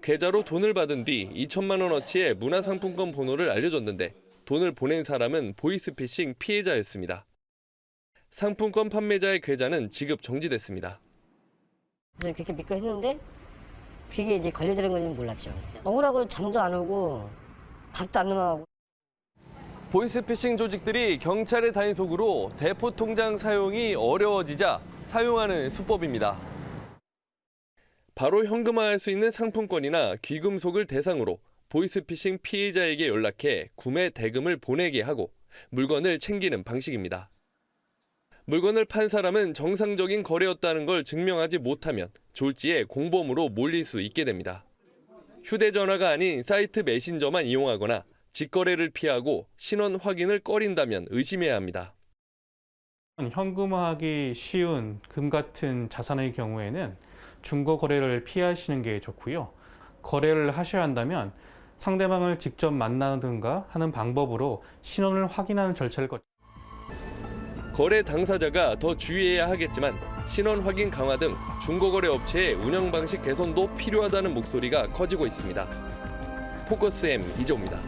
계좌로 돈을 받은 뒤 2천만 원어치의 문화상품권 번호를 알려줬는데 돈을 보낸 사람은 보이스피싱 피해자였습니다. 상품권 판매자의 계좌는 지급 정지됐습니다. 그래서 그렇게 믿고 했는데 그게 이제 걸려드는 건지는 몰랐죠. 억울하고 잠도 안 오고 밥도 안 넘어가고. 보이스피싱 조직들이 경찰의 단속으로 대포 통장 사용이 어려워지자 사용하는 수법입니다. 바로 현금화할 수 있는 상품권이나 귀금속을 대상으로 보이스피싱 피해자에게 연락해 구매 대금을 보내게 하고 물건을 챙기는 방식입니다. 물건을 판 사람은 정상적인 거래였다는 걸 증명하지 못하면 졸지에 공범으로 몰릴 수 있게 됩니다. 휴대전화가 아닌 사이트 메신저만 이용하거나 직거래를 피하고 신원 확인을 꺼린다면 의심해야 합니다. 현금화하기 쉬운 금 같은 자산의 경우에는 중고 거래를 피하시는 게 좋고요. 거래를 하셔야 한다면 상대방을 직접 만나든가 하는 방법으로 신원을 확인하는 절차를 거래 당사자가 더 주의해야 하겠지만 신원 확인 강화 등 중고거래 업체의 운영 방식 개선도 필요하다는 목소리가 커지고 있습니다. 포커스M 이재호입니다.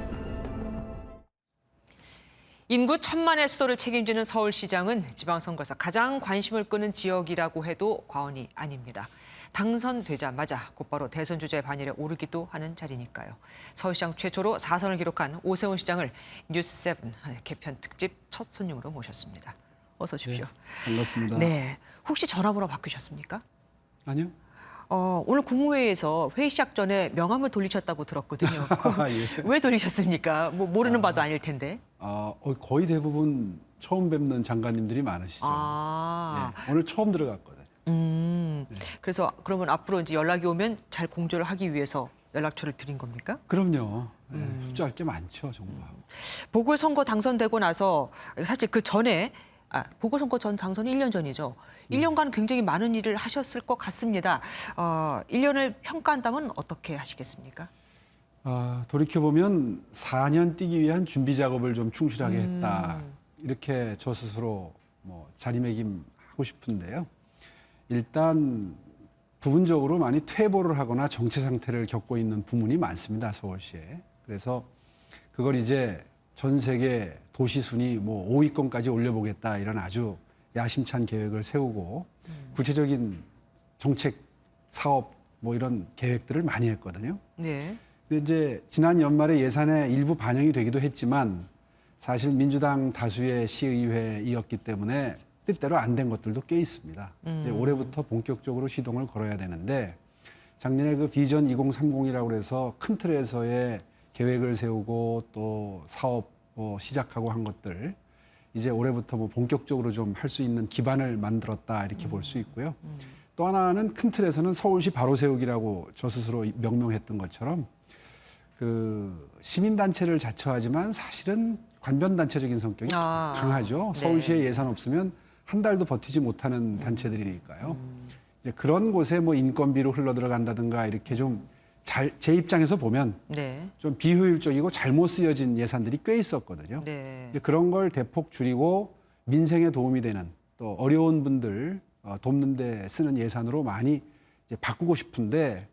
인구 1,000만의 수도를 책임지는 서울시장은 지방선거에서 가장 관심을 끄는 지역이라고 해도 과언이 아닙니다. 당선되자마자 곧바로 대선 주자의 반열에 오르기도 하는 자리니까요. 서울시장 최초로 4선을 기록한 오세훈 시장을 뉴스7 개편 특집 첫 손님으로 모셨습니다. 어서 오십시오. 네, 반갑습니다. 네, 혹시 전화번호 바꾸셨습니까? 아니요. 오늘 국무회의에서 회의 시작 전에 명함을 돌리셨다고 들었거든요. 예. 왜 돌리셨습니까? 뭐 모르는 바도 아닐 텐데. 거의 대부분 처음 뵙는 장관님들이 많으시죠. 네, 오늘 처음 들어갔거든요. 그래서 그러면 앞으로 이제 연락이 오면 잘 공조를 하기 위해서 연락처를 드린 겁니까? 그럼요. 흡족할 게 많죠, 정말. 보궐선거 당선되고 나서 사실 그 전에 보궐선거 전 당선이 1년 전이죠. 1년간 굉장히 많은 일을 하셨을 것 같습니다. 1년을 평가한다면 어떻게 하시겠습니까? 돌이켜보면 4년 뛰기 위한 준비 작업을 좀 충실하게 했다. 이렇게 저 스스로 자리매김하고 싶은데요. 일단 부분적으로 많이 퇴보를 하거나 정체 상태를 겪고 있는 부문이 많습니다, 서울시에. 그래서 그걸 이제 전 세계 도시 순위 5위권까지 올려보겠다 이런 아주 야심찬 계획을 세우고 구체적인 정책, 사업 이런 계획들을 많이 했거든요. 네. 근데 이제 지난 연말에 예산에 일부 반영이 되기도 했지만 사실 민주당 다수의 시의회이었기 때문에 뜻대로 안 된 것들도 꽤 있습니다. 이제 올해부터 본격적으로 시동을 걸어야 되는데 작년에 그 비전 2030이라고 해서 큰 틀에서의 계획을 세우고 또 사업 시작하고 한 것들 이제 올해부터 본격적으로 좀 할 수 있는 기반을 만들었다 이렇게 볼 수 있고요. 또 하나는 큰 틀에서는 서울시 바로 세우기라고 저 스스로 명명했던 것처럼 그 시민단체를 자처하지만 사실은 관변단체적인 성격이 강하죠. 서울시에 예산 없으면 한 달도 버티지 못하는 단체들이니까요. 이제 그런 곳에 인건비로 흘러 들어간다든가 이렇게 좀 제 입장에서 보면 좀 비효율적이고 잘못 쓰여진 예산들이 꽤 있었거든요. 그런 걸 대폭 줄이고 민생에 도움이 되는 또 어려운 분들 돕는 데 쓰는 예산으로 많이 이제 바꾸고 싶은데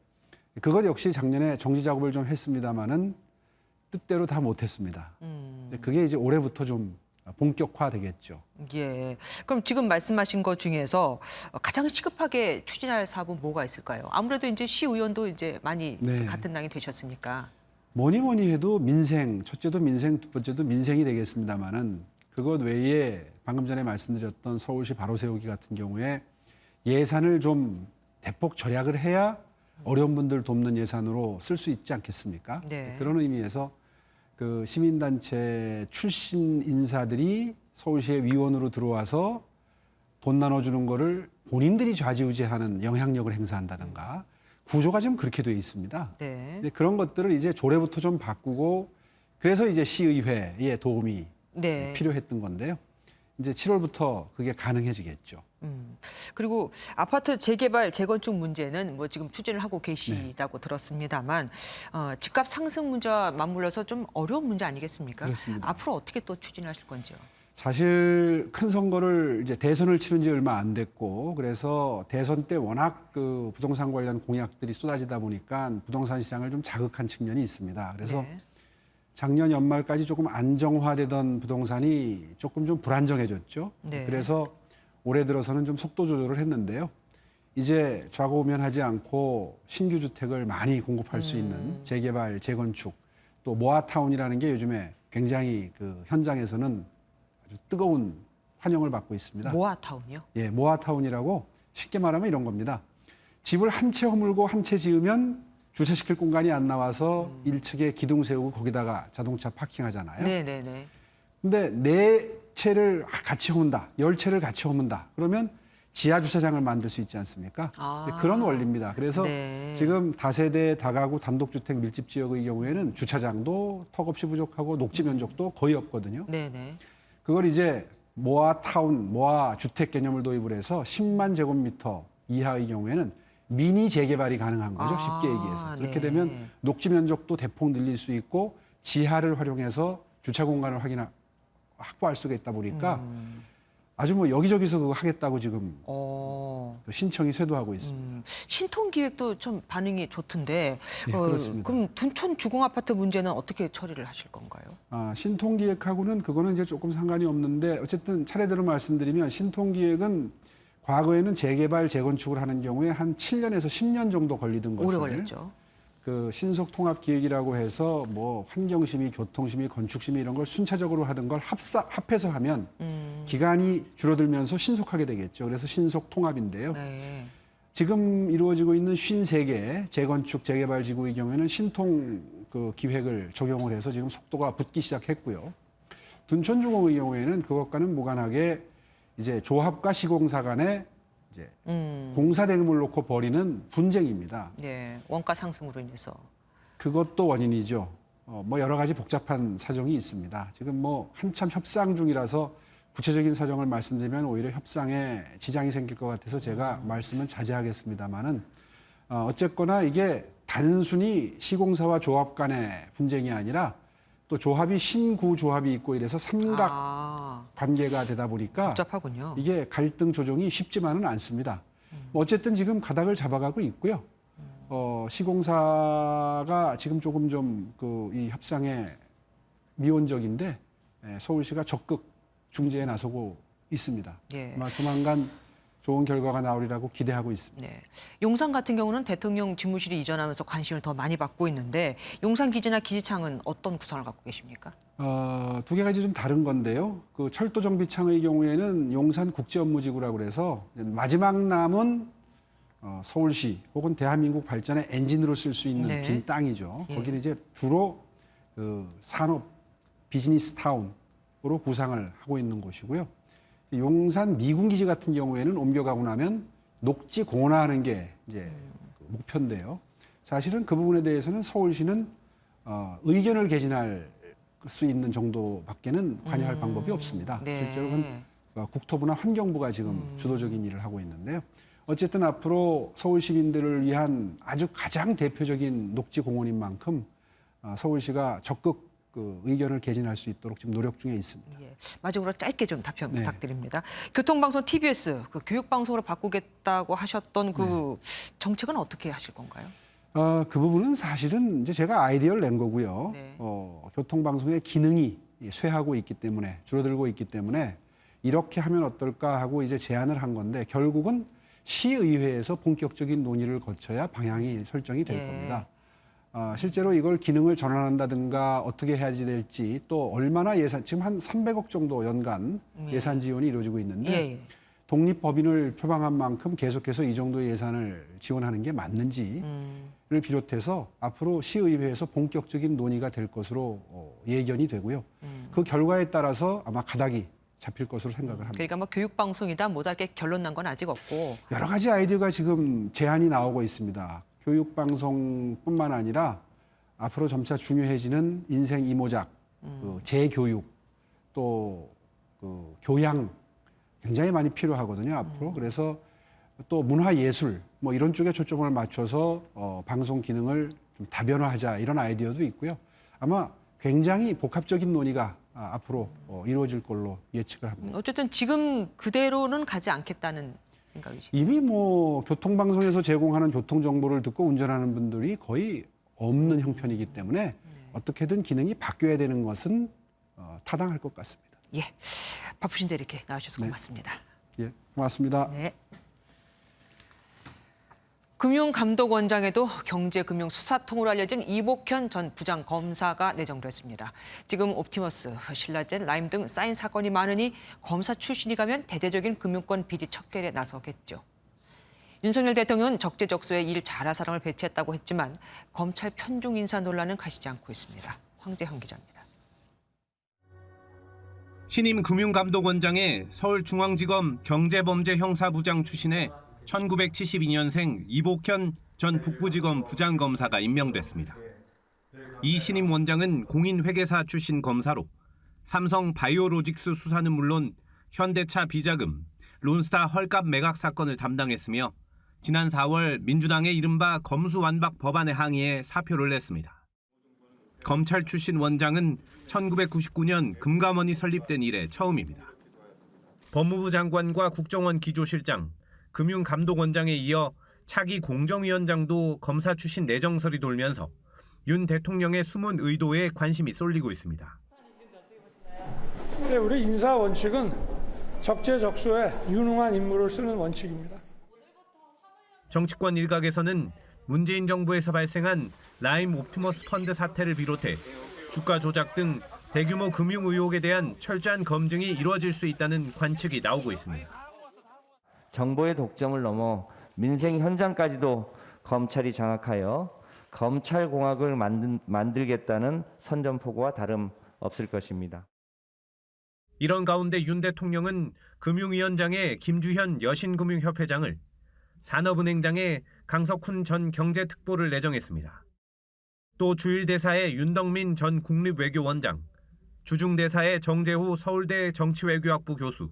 그것 역시 작년에 정지 작업을 좀 했습니다마는 뜻대로 다 못했습니다. 그게 이제 올해부터 좀 본격화되겠죠. 예. 그럼 지금 말씀하신 것 중에서 가장 시급하게 추진할 사업은 뭐가 있을까요? 아무래도 이제 시의원도 이제 많이 네. 같은 당이 되셨으니까. 뭐니 해도 민생, 첫째도 민생, 두 번째도 민생이 되겠습니다마는 그것 외에 방금 전에 말씀드렸던 서울시 바로 세우기 같은 경우에 예산을 좀 대폭 절약을 해야 어려운 분들 돕는 예산으로 쓸 수 있지 않겠습니까? 네. 그런 의미에서 그 시민단체 출신 인사들이 서울시의 위원으로 들어와서 돈 나눠주는 거를 본인들이 좌지우지하는 영향력을 행사한다든가 구조가 지금 그렇게 돼 있습니다. 네. 이제 그런 것들을 이제 조례부터 좀 바꾸고 그래서 이제 시의회의 도움이 네. 필요했던 건데요. 이제 7월부터 그게 가능해지겠죠. 그리고 아파트 재개발, 재건축 문제는 뭐 지금 추진을 하고 계시다고 들었습니다만 집값 상승 문제와 맞물려서 좀 어려운 문제 아니겠습니까? 그렇습니다. 앞으로 어떻게 또 추진하실 건지요? 사실 큰 선거를 이제 대선을 치른 지 얼마 안 됐고 그래서 대선 때 워낙 그 부동산 관련 공약들이 쏟아지다 보니까 부동산 시장을 좀 자극한 측면이 있습니다. 그래서 네. 작년 연말까지 조금 안정화되던 부동산이 조금 좀 불안정해졌죠. 네. 그래서 올해 들어서는 좀 속도 조절을 했는데요. 이제 좌고우면하지 않고 신규 주택을 많이 공급할 수 있는 재개발, 재건축, 또 모아타운이라는 게 요즘에 굉장히 그 현장에서는 아주 뜨거운 환영을 받고 있습니다. 모아타운이요? 예, 모아타운이라고 쉽게 말하면 이런 겁니다. 집을 한 채 허물고 한 채 지으면 주차시킬 공간이 안 나와서 1층에 기둥 세우고 거기다가 자동차 파킹하잖아요. 네네네. 근데 4채를 같이 허문다, 10채를 같이 허문다. 그러면 지하 주차장을 만들 수 있지 않습니까? 그런 원리입니다. 그래서 네. 지금 다세대, 다가구, 단독주택 밀집 지역의 경우에는 주차장도 턱없이 부족하고 녹지 면적도 거의 없거든요. 네네. 그걸 이제 모아타운, 모아주택 개념을 도입을 해서 10만 제곱미터 이하의 경우에는 미니 재개발이 가능한 거죠. 쉽게 얘기해서. 그렇게 네. 되면 녹지 면적도 대폭 늘릴 수 있고 지하를 활용해서 주차 공간을 확보할 수가 있다 보니까 아주 뭐 여기저기서 그거 하겠다고 지금 신청이 쇄도하고 있습니다. 신통기획도 좀 반응이 좋던데 네, 그렇습니다. 그럼 둔촌 주공아파트 문제는 어떻게 처리를 하실 건가요? 신통기획하고는 그거는 이제 조금 상관이 없는데 어쨌든 차례대로 말씀드리면 신통기획은 과거에는 재개발, 재건축을 하는 경우에 한 7년에서 10년 정도 걸리던 것을 오래 걸렸죠. 그 신속통합기획이라고 해서 뭐 환경심의, 교통심의, 건축심의 이런 걸 순차적으로 하던 걸 합해서 하면 기간이 줄어들면서 신속하게 되겠죠. 그래서 신속통합인데요. 네. 지금 이루어지고 있는 53개 재건축, 재개발 지구의 경우에는 신통 그 기획을 적용을 해서 지금 속도가 붙기 시작했고요. 둔촌주공의 경우에는 그것과는 무관하게 이제 조합과 시공사 간의 이제 공사 대금을 놓고 벌이는 분쟁입니다. 네, 원가 상승으로 인해서. 그것도 원인이죠. 뭐 여러 가지 복잡한 사정이 있습니다. 지금 뭐 한참 협상 중이라서 구체적인 사정을 말씀드리면 오히려 협상에 지장이 생길 것 같아서 제가 말씀은 자제하겠습니다만은 어쨌거나 이게 단순히 시공사와 조합 간의 분쟁이 아니라 또 조합이 신구 조합이 있고 이래서 삼각 관계가 되다 보니까 복잡하군요. 이게 갈등 조정이 쉽지만은 않습니다. 어쨌든 지금 가닥을 잡아가고 있고요. 시공사가 지금 조금 좀 그 이 협상에 미온적인데 서울시가 적극 중재에 나서고 있습니다. 예. 아마 조만간 좋은 결과가 나오리라고 기대하고 있습니다. 네. 용산 같은 경우는 대통령 집무실이 이전하면서 관심을 더 많이 받고 있는데 용산 기지나 기지창은 어떤 구상을 갖고 계십니까? 두 개가 이제 좀 다른 건데요. 그 철도 정비창의 경우에는 용산 국제업무지구라고 그래서 마지막 남은 서울시 혹은 대한민국 발전의 엔진으로 쓸 수 있는 네. 빈 땅이죠. 예. 거기는 이제 주로 그 산업 비즈니스 타운으로 구상을 하고 있는 곳이고요. 용산 미군기지 같은 경우에는 옮겨가고 나면 녹지 공원화하는 게 이제 목표인데요. 사실은 그 부분에 대해서는 서울시는 의견을 개진할 수 있는 정도밖에는 관여할 방법이 없습니다. 네. 실제로는 국토부나 환경부가 지금 주도적인 일을 하고 있는데요. 어쨌든 앞으로 서울 시민들을 위한 아주 가장 대표적인 녹지 공원인 만큼 서울시가 적극 그 의견을 개진할 수 있도록 지금 노력 중에 있습니다. 예. 마지막으로 짧게 좀 답변 네. 부탁드립니다. 교통방송 TBS 그 교육방송으로 바꾸겠다고 하셨던 그 정책은 어떻게 하실 건가요? 그 부분은 사실은 이제 제가 아이디어를 낸 거고요. 네. 교통방송의 기능이 쇠하고 있기 때문에 줄어들고 있기 때문에 이렇게 하면 어떨까 하고 이제 제안을 한 건데 결국은 시의회에서 본격적인 논의를 거쳐야 방향이 설정이 될 겁니다. 실제로 이걸 기능을 전환한다든가 어떻게 해야지 될지 또 얼마나 예산, 지금 한 300억 정도 연간 예산 지원이 이루어지고 있는데 독립법인을 표방한 만큼 계속해서 이 정도의 예산을 지원하는 게 맞는지를 비롯해서 앞으로 시의회에서 본격적인 논의가 될 것으로 예견이 되고요. 그 결과에 따라서 아마 가닥이 잡힐 것으로 생각을 합니다. 그러니까 뭐 교육방송이다 뭐다 이렇게 결론 난 건 아직 없고. 여러 가지 아이디어가 지금 제안이 나오고 있습니다. 교육방송뿐만 아니라 앞으로 점차 중요해지는 인생 이모작, 그 재교육, 또 그 교양 굉장히 많이 필요하거든요. 앞으로. 그래서 또 문화예술 뭐 이런 쪽에 초점을 맞춰서 방송 기능을 좀 다변화하자 이런 아이디어도 있고요. 아마 굉장히 복합적인 논의가 앞으로 이루어질 걸로 예측을 합니다. 어쨌든 지금 그대로는 가지 않겠다는 생각이시죠? 이미 뭐 교통방송에서 제공하는 교통정보를 듣고 운전하는 분들이 거의 없는 형편이기 때문에 어떻게든 기능이 바뀌어야 되는 것은 타당할 것 같습니다. 예, 바쁘신데 이렇게 나와주셔서 고맙습니다. 예, 고맙습니다. 네. 금융감독원장에도 경제금융수사통으로 알려진 이복현 전 부장검사가 내정됐습니다. 지금 옵티머스, 신라젠, 라임 등 쌓인 사건이 많으니 검사 출신이 가면 대대적인 금융권 비리 척결에 나서겠죠. 윤석열 대통령은 적재적소에 일 잘할 사람을 배치했다고 했지만 검찰 편중 인사 논란은 가시지 않고 있습니다. 황재형 기자입니다. 신임 금융감독원장에 서울중앙지검 경제범죄형사부장 출신의 1972년생 이복현 전 북부지검 부장검사가 임명됐습니다. 이 신임 원장은 공인회계사 출신 검사로 삼성 바이오로직스 수사는 물론 현대차 비자금, 론스타 헐값 매각 사건을 담당했으며 지난 4월 민주당의 이른바 검수완박 법안에 항의해 사표를 냈습니다. 검찰 출신 원장은 1999년 금감원이 설립된 이래 처음입니다. 법무부 장관과 국정원 기조실장, 금융감독원장에 이어 차기 공정위원장도 검사 출신 내정설이 돌면서 윤 대통령의 숨은 의도에 관심이 쏠리고 있습니다. 우리 인사 원칙은 적재적소에 유능한 인물을 쓰는 원칙입니다. 정치권 일각에서는 문재인 정부에서 발생한 라임 옵티머스 펀드 사태를 비롯해 주가 조작 등 대규모 금융 의혹에 대한 철저한 검증이 이루어질 수 있다는 관측이 나오고 있습니다. 정보의 독점을 넘어 민생 현장까지도 검찰이 장악하여 검찰공학을 만들겠다는 선전포고와 다름없을 것입니다. 이런 가운데 윤 대통령은 금융위원장에 김주현 여신금융협회장을, 산업은행장에 강석훈 전 경제특보를 내정했습니다. 또 주일대사에 윤덕민 전 국립외교원장, 주중대사에 정재호 서울대 정치외교학부 교수,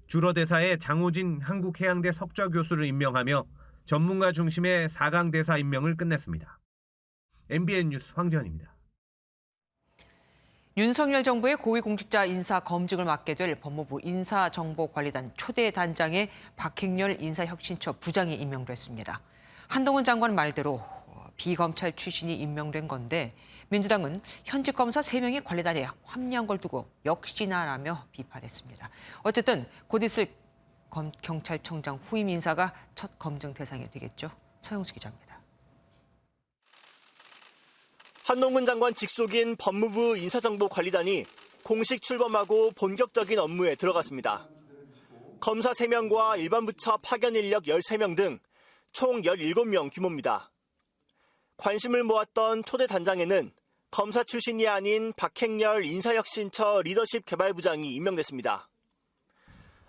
주러대사에 장호진 한국해양대 석좌 교수를 임명하며 전문가 중심의 4강 대사 임명을 끝냈습니다. MBN 뉴스 황지현입니다. 윤석열 정부의 고위공직자 인사 검증을 맡게 될 법무부 인사정보관리단 초대 단장에 박행렬 인사혁신처 부장이 임명됐습니다. 한동훈 장관 말대로 비검찰 출신이 임명된 건데 민주당은 현직 검사 3명이 관리단에 합류한 걸 두고 역시나라며 비판했습니다. 어쨌든 곧 있을 경찰청장 후임 인사가 첫 검증 대상이 되겠죠. 서영수 기자입니다. 한동훈 장관 직속인 법무부 인사정보관리단이 공식 출범하고 본격적인 업무에 들어갔습니다. 검사 3명과 일반 부처 파견 인력 13명 등 총 17명 규모입니다. 관심을 모았던 초대 단장에는 검사 출신이 아닌 박행렬 인사혁신처 리더십 개발부장이 임명됐습니다.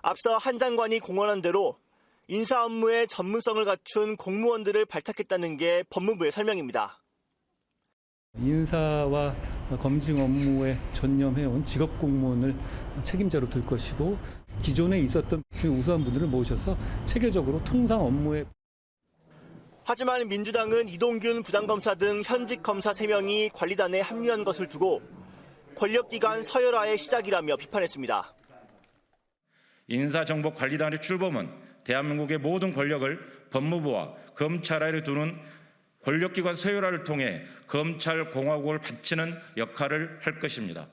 앞서 한 장관이 공언한 대로 인사 업무의 전문성을 갖춘 공무원들을 발탁했다는 게 법무부의 설명입니다. 인사와 검증 업무에 전념해온 직업 공무원을 책임자로 둘 것이고 기존에 있었던 우수한 분들을 모셔서 체계적으로 통상 업무에. 하지만 민주당은 이동균 부장검사 등 현직 검사 3명이 관리단에 합류한 것을 두고 권력기관 서열화의 시작이라며 비판했습니다. 인사정보관리단의 출범은 대한민국의 모든 권력을 법무부와 검찰 아래에 두는 권력기관 서열화를 통해 검찰 공화국을 바치는 역할을 할 것입니다.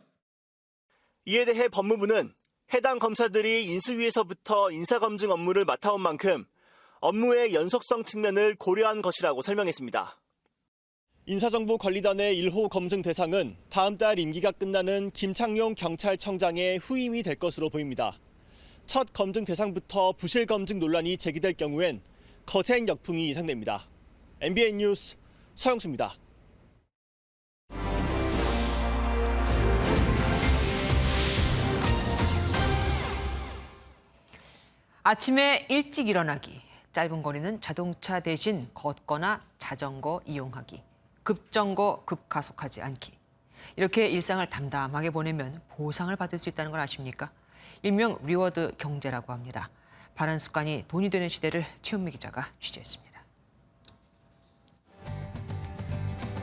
이에 대해 법무부는 해당 검사들이 인수위에서부터 인사검증 업무를 맡아온 만큼 업무의 연속성 측면을 고려한 것이라고 설명했습니다. 인사정보관리단의 1호 검증 대상은 다음 달 임기가 끝나는 김창룡 경찰청장의 후임이 될 것으로 보입니다. 첫 검증 대상부터 부실 검증 논란이 제기될 경우엔 거센 역풍이 예상됩니다. MBN 뉴스 서영수입니다. 아침에 일찍 일어나기, 짧은 거리는 자동차 대신 걷거나 자전거 이용하기, 급정거, 급가속하지 않기. 이렇게 일상을 담담하게 보내면 보상을 받을 수 있다는 걸 아십니까? 일명 리워드 경제라고 합니다. 바른 습관이 돈이 되는 시대를 최은미 기자가 취재했습니다.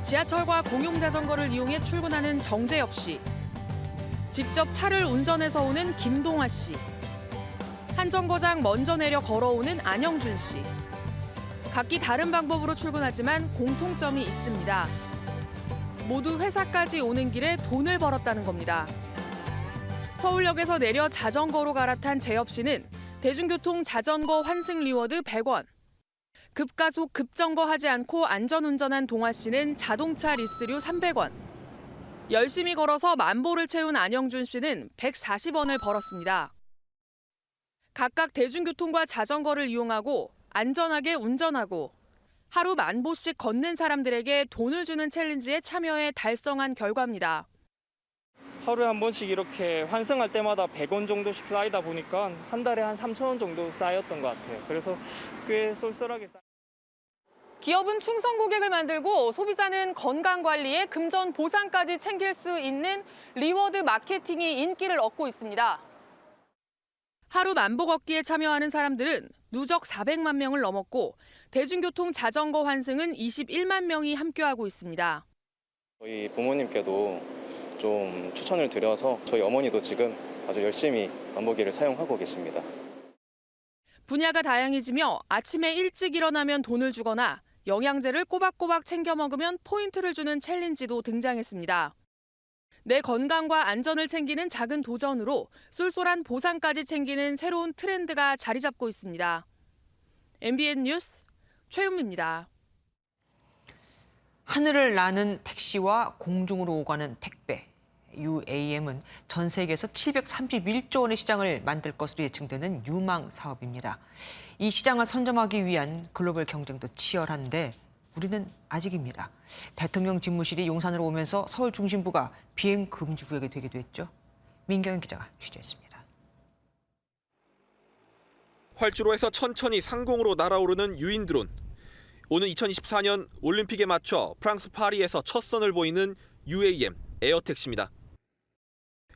지하철과 공용자전거를 이용해 출근하는 정재엽 씨. 직접 차를 운전해서 오는 김동아 씨. 한 정거장 먼저 내려 걸어오는 안영준 씨. 각기 다른 방법으로 출근하지만 공통점이 있습니다. 모두 회사까지 오는 길에 돈을 벌었다는 겁니다. 서울역에서 내려 자전거로 갈아탄 재엽 씨는 대중교통 자전거 환승 리워드 100원. 급가속 급정거하지 않고 안전운전한 동아 씨는 자동차 리스료 300원. 열심히 걸어서 만보를 채운 안영준 씨는 140원을 벌었습니다. 각각 대중교통과 자전거를 이용하고 안전하게 운전하고 하루 만보씩 걷는 사람들에게 돈을 주는 챌린지에 참여해 달성한 결과입니다. 하루에 한 번씩 이렇게 환승할 때마다 100원 정도씩 쌓이다 보니까 한 달에 한 3,000원 정도 쌓였던 것 같아요. 그래서 꽤 쏠쏠하게 기업은 충성 고객을 만들고 소비자는 건강관리에 금전 보상까지 챙길 수 있는 리워드 마케팅이 인기를 얻고 있습니다. 하루 만보 걷기에 참여하는 사람들은 누적 400만 명을 넘었고 대중교통 자전거 환승은 21만 명이 함께하고 있습니다. 저희 부모님께도 좀 추천을 드려서 저희 어머니도 지금 아주 열심히 만보기를 사용하고 계십니다. 분야가 다양해지며 아침에 일찍 일어나면 돈을 주거나 영양제를 꼬박꼬박 챙겨 먹으면 포인트를 주는 챌린지도 등장했습니다. 내 건강과 안전을 챙기는 작은 도전으로 쏠쏠한 보상까지 챙기는 새로운 트렌드가 자리 잡고 있습니다. MBN 뉴스 최은미입니다. 하늘을 나는 택시와 공중으로 오가는 택배. UAM은 전 세계에서 731조 원의 시장을 만들 것으로 예측되는 유망 사업입니다. 이 시장을 선점하기 위한 글로벌 경쟁도 치열한데 우리는 아직입니다. 대통령 집무실이 용산으로 오면서 서울 중심부가 비행 금지 구역이 되기도 했죠. 민경현 기자가 취재했습니다. 활주로에서 천천히 상공으로 날아오르는 유인 드론. 오는 2024년 올림픽에 맞춰 프랑스 파리에서 첫 선을 보이는 UAM 에어택시입니다.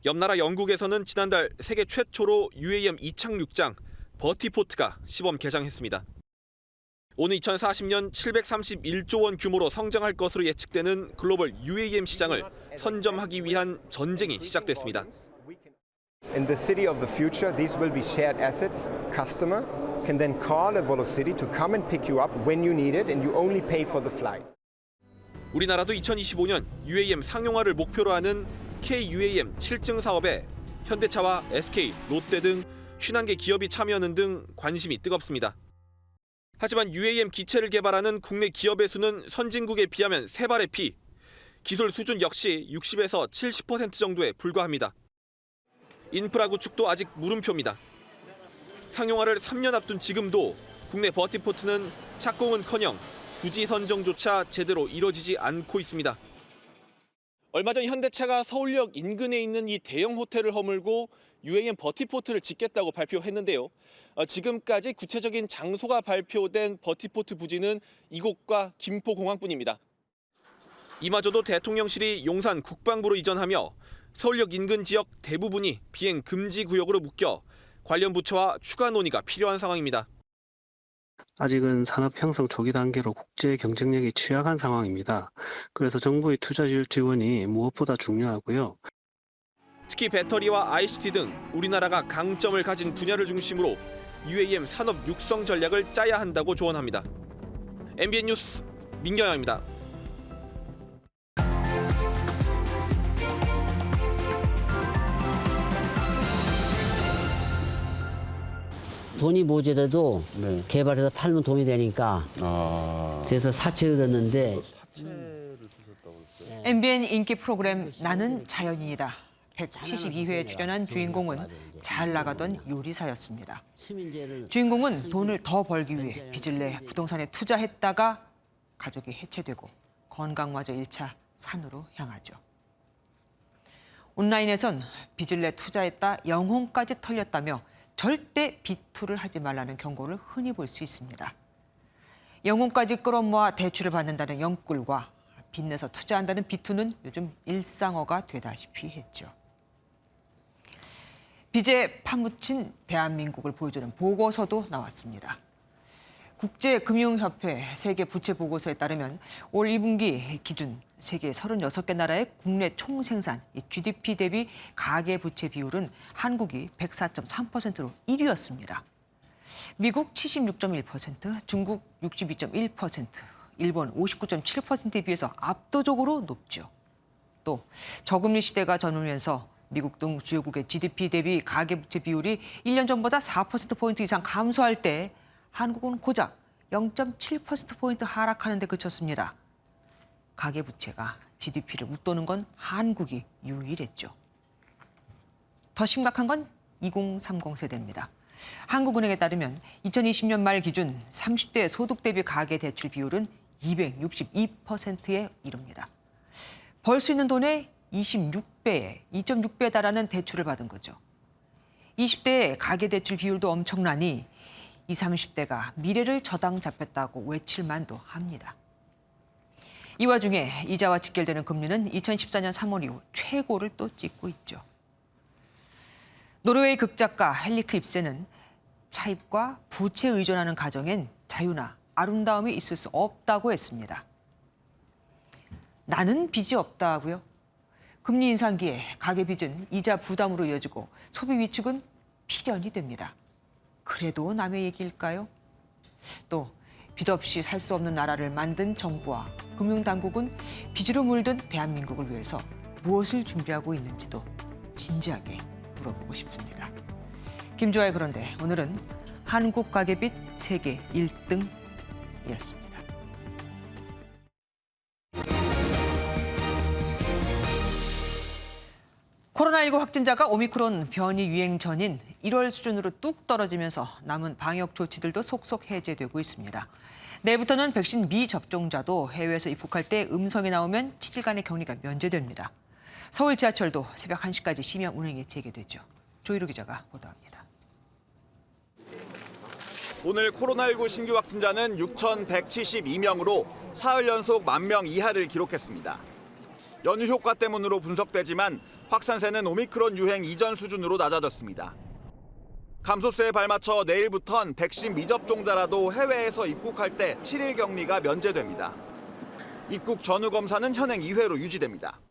옆 나라 영국에서는 지난달 세계 최초로 UAM 이착륙장 버티포트가 시범 개장했습니다. 오는 2040년 731조 원 규모로 성장할 것으로 예측되는 글로벌 UAM 시장을 선점하기 위한 전쟁이 시작됐습니다. In the city of the future, these will be shared assets. Customer can then call a Volocity to come and pick you up when you need it, and you only pay for the flight. 우리나라도 2025년 UAM 상용화를 목표로 하는 KUAM 실증 사업에 현대차와 SK, 롯데 등 50개 기업이 참여하는 등 관심이 뜨겁습니다. 하지만 UAM 기체를 개발하는 국내 기업의 수는 선진국에 비하면 3발의 피, 기술 수준 역시 60에서 70% 정도에 불과합니다. 인프라 구축도 아직 물음표입니다. 상용화를 3년 앞둔 지금도 국내 버티포트는 착공은커녕 부지 선정조차 제대로 이뤄지지 않고 있습니다. 얼마 전 현대차가 서울역 인근에 있는 이 대형 호텔을 허물고 UAM 버티포트를 짓겠다고 발표했는데요. 지금까지 구체적인 장소가 발표된 버티포트 부지는 이곳과 김포공항뿐입니다. 이마저도 대통령실이 용산 국방부로 이전하며 서울역 인근 지역 대부분이 비행 금지 구역으로 묶여 관련 부처와 추가 논의가 필요한 상황입니다. 아직은 산업 형성 초기 단계로 국제 경쟁력이 취약한 상황입니다. 그래서 정부의 투자 지원이 무엇보다 중요하고요. 특히 배터리와 ICT 등 우리나라가 강점을 가진 분야를 중심으로 UAM 산업 육성 전략을 짜야 한다고 조언합니다. MBN 뉴스 민경영입니다. 돈이 모자라도 개발해서 팔면 돈이 되니까 그래서 사채를 얻었는데 MBN 인기 프로그램 나는 자연인이다. 172회에 출연한 주인공은 잘 나가던 요리사였습니다. 주인공은 돈을 더 벌기 위해 빚을 내 부동산에 투자했다가 가족이 해체되고 건강마저 잃자 산으로 향하죠. 온라인에선 빚을 내 투자했다 영혼까지 털렸다며 절대 비투를 하지 말라는 경고를 흔히 볼 수 있습니다. 영혼까지 끌어모아 대출을 받는다는 영꿀과 빚내서 투자한다는 비투는 요즘 일상어가 되다시피 했죠. 빚에 파묻힌 대한민국을 보여주는 보고서도 나왔습니다. 국제금융협회 세계부채보고서에 따르면 올 2분기 기준 세계 36개 나라의 국내 총생산 GDP 대비 가계부채 비율은 한국이 104.3%로 1위였습니다. 미국 76.1%, 중국 62.1%, 일본 59.7%에 비해서 압도적으로 높죠. 또 저금리 시대가 전후면서 미국 등 주요국의 GDP 대비 가계부채 비율이 1년 전보다 4%포인트 이상 감소할 때 한국은 고작 0.7%포인트 하락하는 데 그쳤습니다. 가계부채가 GDP를 웃도는 건 한국이 유일했죠. 더 심각한 건 2030 세대입니다. 한국은행에 따르면 2020년 말 기준 30대 소득 대비 가계 대출 비율은 262%에 이릅니다. 벌 수 있는 돈의 2.6배에 달하는 대출을 받은 거죠. 20대의 가계 대출 비율도 엄청나니 20, 30대가 미래를 저당 잡혔다고 외칠 만도 합니다. 이 와중에 이자와 직결되는 금리는 2014년 3월 이후 최고를 또 찍고 있죠. 노르웨이 극작가 헨리크 입센은 차입과 부채에 의존하는 가정엔 자유나 아름다움이 있을 수 없다고 했습니다. 나는 빚이 없다고요? 금리 인상기에 가계빚은 이자 부담으로 이어지고 소비 위축은 필연이 됩니다. 그래도 남의 얘기일까요? 또 빚 없이 살 수 없는 나라를 만든 정부와 금융당국은 빚으로 물든 대한민국을 위해서 무엇을 준비하고 있는지도 진지하게 물어보고 싶습니다. 김주아의 그런데 오늘은 한국 가계빚 세계 1등이었습니다. 코로나19 확진자가 오미크론 변이 유행 전인 1월 수준으로 뚝 떨어지면서 남은 방역 조치들도 속속 해제되고 있습니다. 내일부터는 백신 미접종자도 해외에서 입국할 때 음성이 나오면 7일간의 격리가 면제됩니다. 서울 지하철도 새벽 1시까지 심야 운행이 재개되죠. 조희루 기자가 보도합니다. 오늘 코로나19 신규 확진자는 6,172명으로 사흘 연속 10,000명 이하를 기록했습니다. 연휴 효과 때문으로 분석되지만 확산세는 오미크론 유행 이전 수준으로 낮아졌습니다. 감소세에 발맞춰 내일부턴 백신 미접종자라도 해외에서 입국할 때 7일 격리가 면제됩니다. 입국 전후 검사는 현행 2회로 유지됩니다.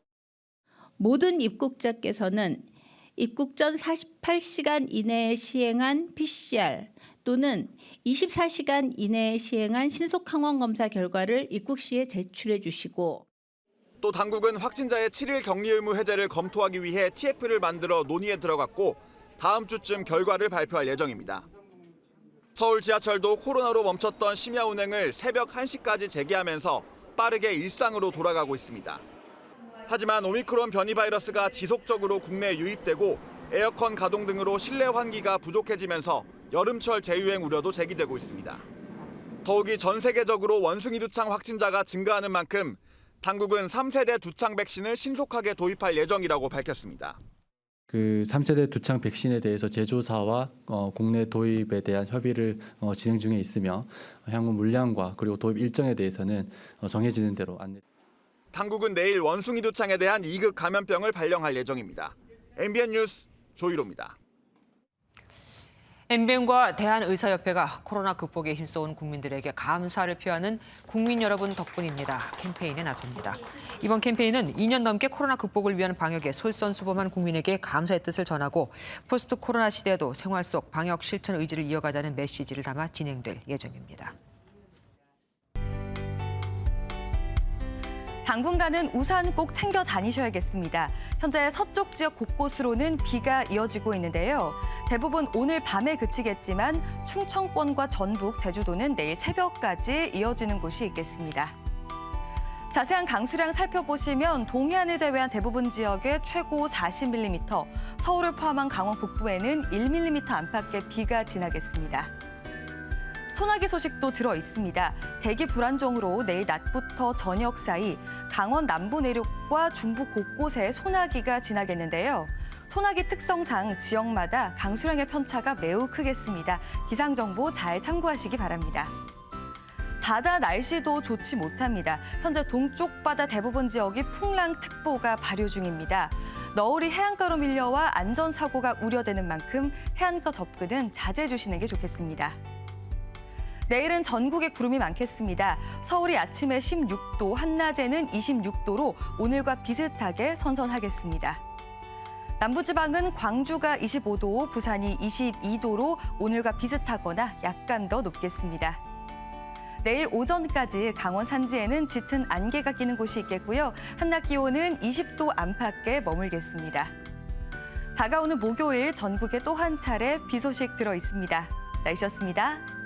모든 입국자께서는 입국 전 48시간 이내에 시행한 PCR 또는 24시간 이내에 시행한 신속 항원 검사 결과를 입국 시에 제출해 주시고 또 당국은 확진자의 7일 격리 의무 해제를 검토하기 위해 TF를 만들어 논의에 들어갔고 다음 주쯤 결과를 발표할 예정입니다. 서울 지하철도 코로나로 멈췄던 심야 운행을 새벽 1시까지 재개하면서 빠르게 일상으로 돌아가고 있습니다. 하지만 오미크론 변이 바이러스가 지속적으로 국내에 유입되고 에어컨 가동 등으로 실내 환기가 부족해지면서 여름철 재유행 우려도 제기되고 있습니다. 더욱이 전 세계적으로 원숭이 두창 확진자가 증가하는 만큼 당국은 3세대 두창 백신을 신속하게 도입할 예정이라고 밝혔습니다. 그 3세대 두창 백신에 대해서 제조사와 국내 도입에 대한 협의를 진행 중에 있으며 향후 물량과 그리고 도입 일정에 대해서는 정해지는 대로 안내. 당국은 내일 원숭이 두창에 대한 2급 감염병을 발령할 예정입니다. MBN 뉴스 조희로입니다. MBN과 대한의사협회가 코로나 극복에 힘써온 국민들에게 감사를 표하는 국민 여러분 덕분입니다. 캠페인에 나섭니다. 이번 캠페인은 2년 넘게 코로나 극복을 위한 방역에 솔선수범한 국민에게 감사의 뜻을 전하고 포스트 코로나 시대에도 생활 속 방역 실천 의지를 이어가자는 메시지를 담아 진행될 예정입니다. 당분간은 우산 꼭 챙겨 다니셔야겠습니다. 현재 서쪽 지역 곳곳으로는 비가 이어지고 있는데요. 대부분 오늘 밤에 그치겠지만 충청권과 전북, 제주도는 내일 새벽까지 이어지는 곳이 있겠습니다. 자세한 강수량 살펴보시면 동해안을 제외한 대부분 지역에 최고 40mm, 서울을 포함한 강원 북부에는 1mm 안팎의 비가 지나겠습니다. 소나기 소식도 들어 있습니다. 대기 불안정으로 내일 낮부터 저녁 사이 강원 남부 내륙과 중부 곳곳에 소나기가 지나겠는데요. 소나기 특성상 지역마다 강수량의 편차가 매우 크겠습니다. 기상정보 잘 참고하시기 바랍니다. 바다 날씨도 좋지 못합니다. 현재 동쪽 바다 대부분 지역이 풍랑특보가 발효 중입니다. 너울이 해안가로 밀려와 안전사고가 우려되는 만큼 해안가 접근은 자제해 주시는 게 좋겠습니다. 내일은 전국에 구름이 많겠습니다. 서울이 아침에 16도, 한낮에는 26도로 오늘과 비슷하게 선선하겠습니다. 남부지방은 광주가 25도, 부산이 22도로 오늘과 비슷하거나 약간 더 높겠습니다. 내일 오전까지 강원 산지에는 짙은 안개가 끼는 곳이 있겠고요. 한낮 기온은 20도 안팎에 머물겠습니다. 다가오는 목요일 전국에 또 한 차례 비 소식 들어 있습니다. 날씨였습니다.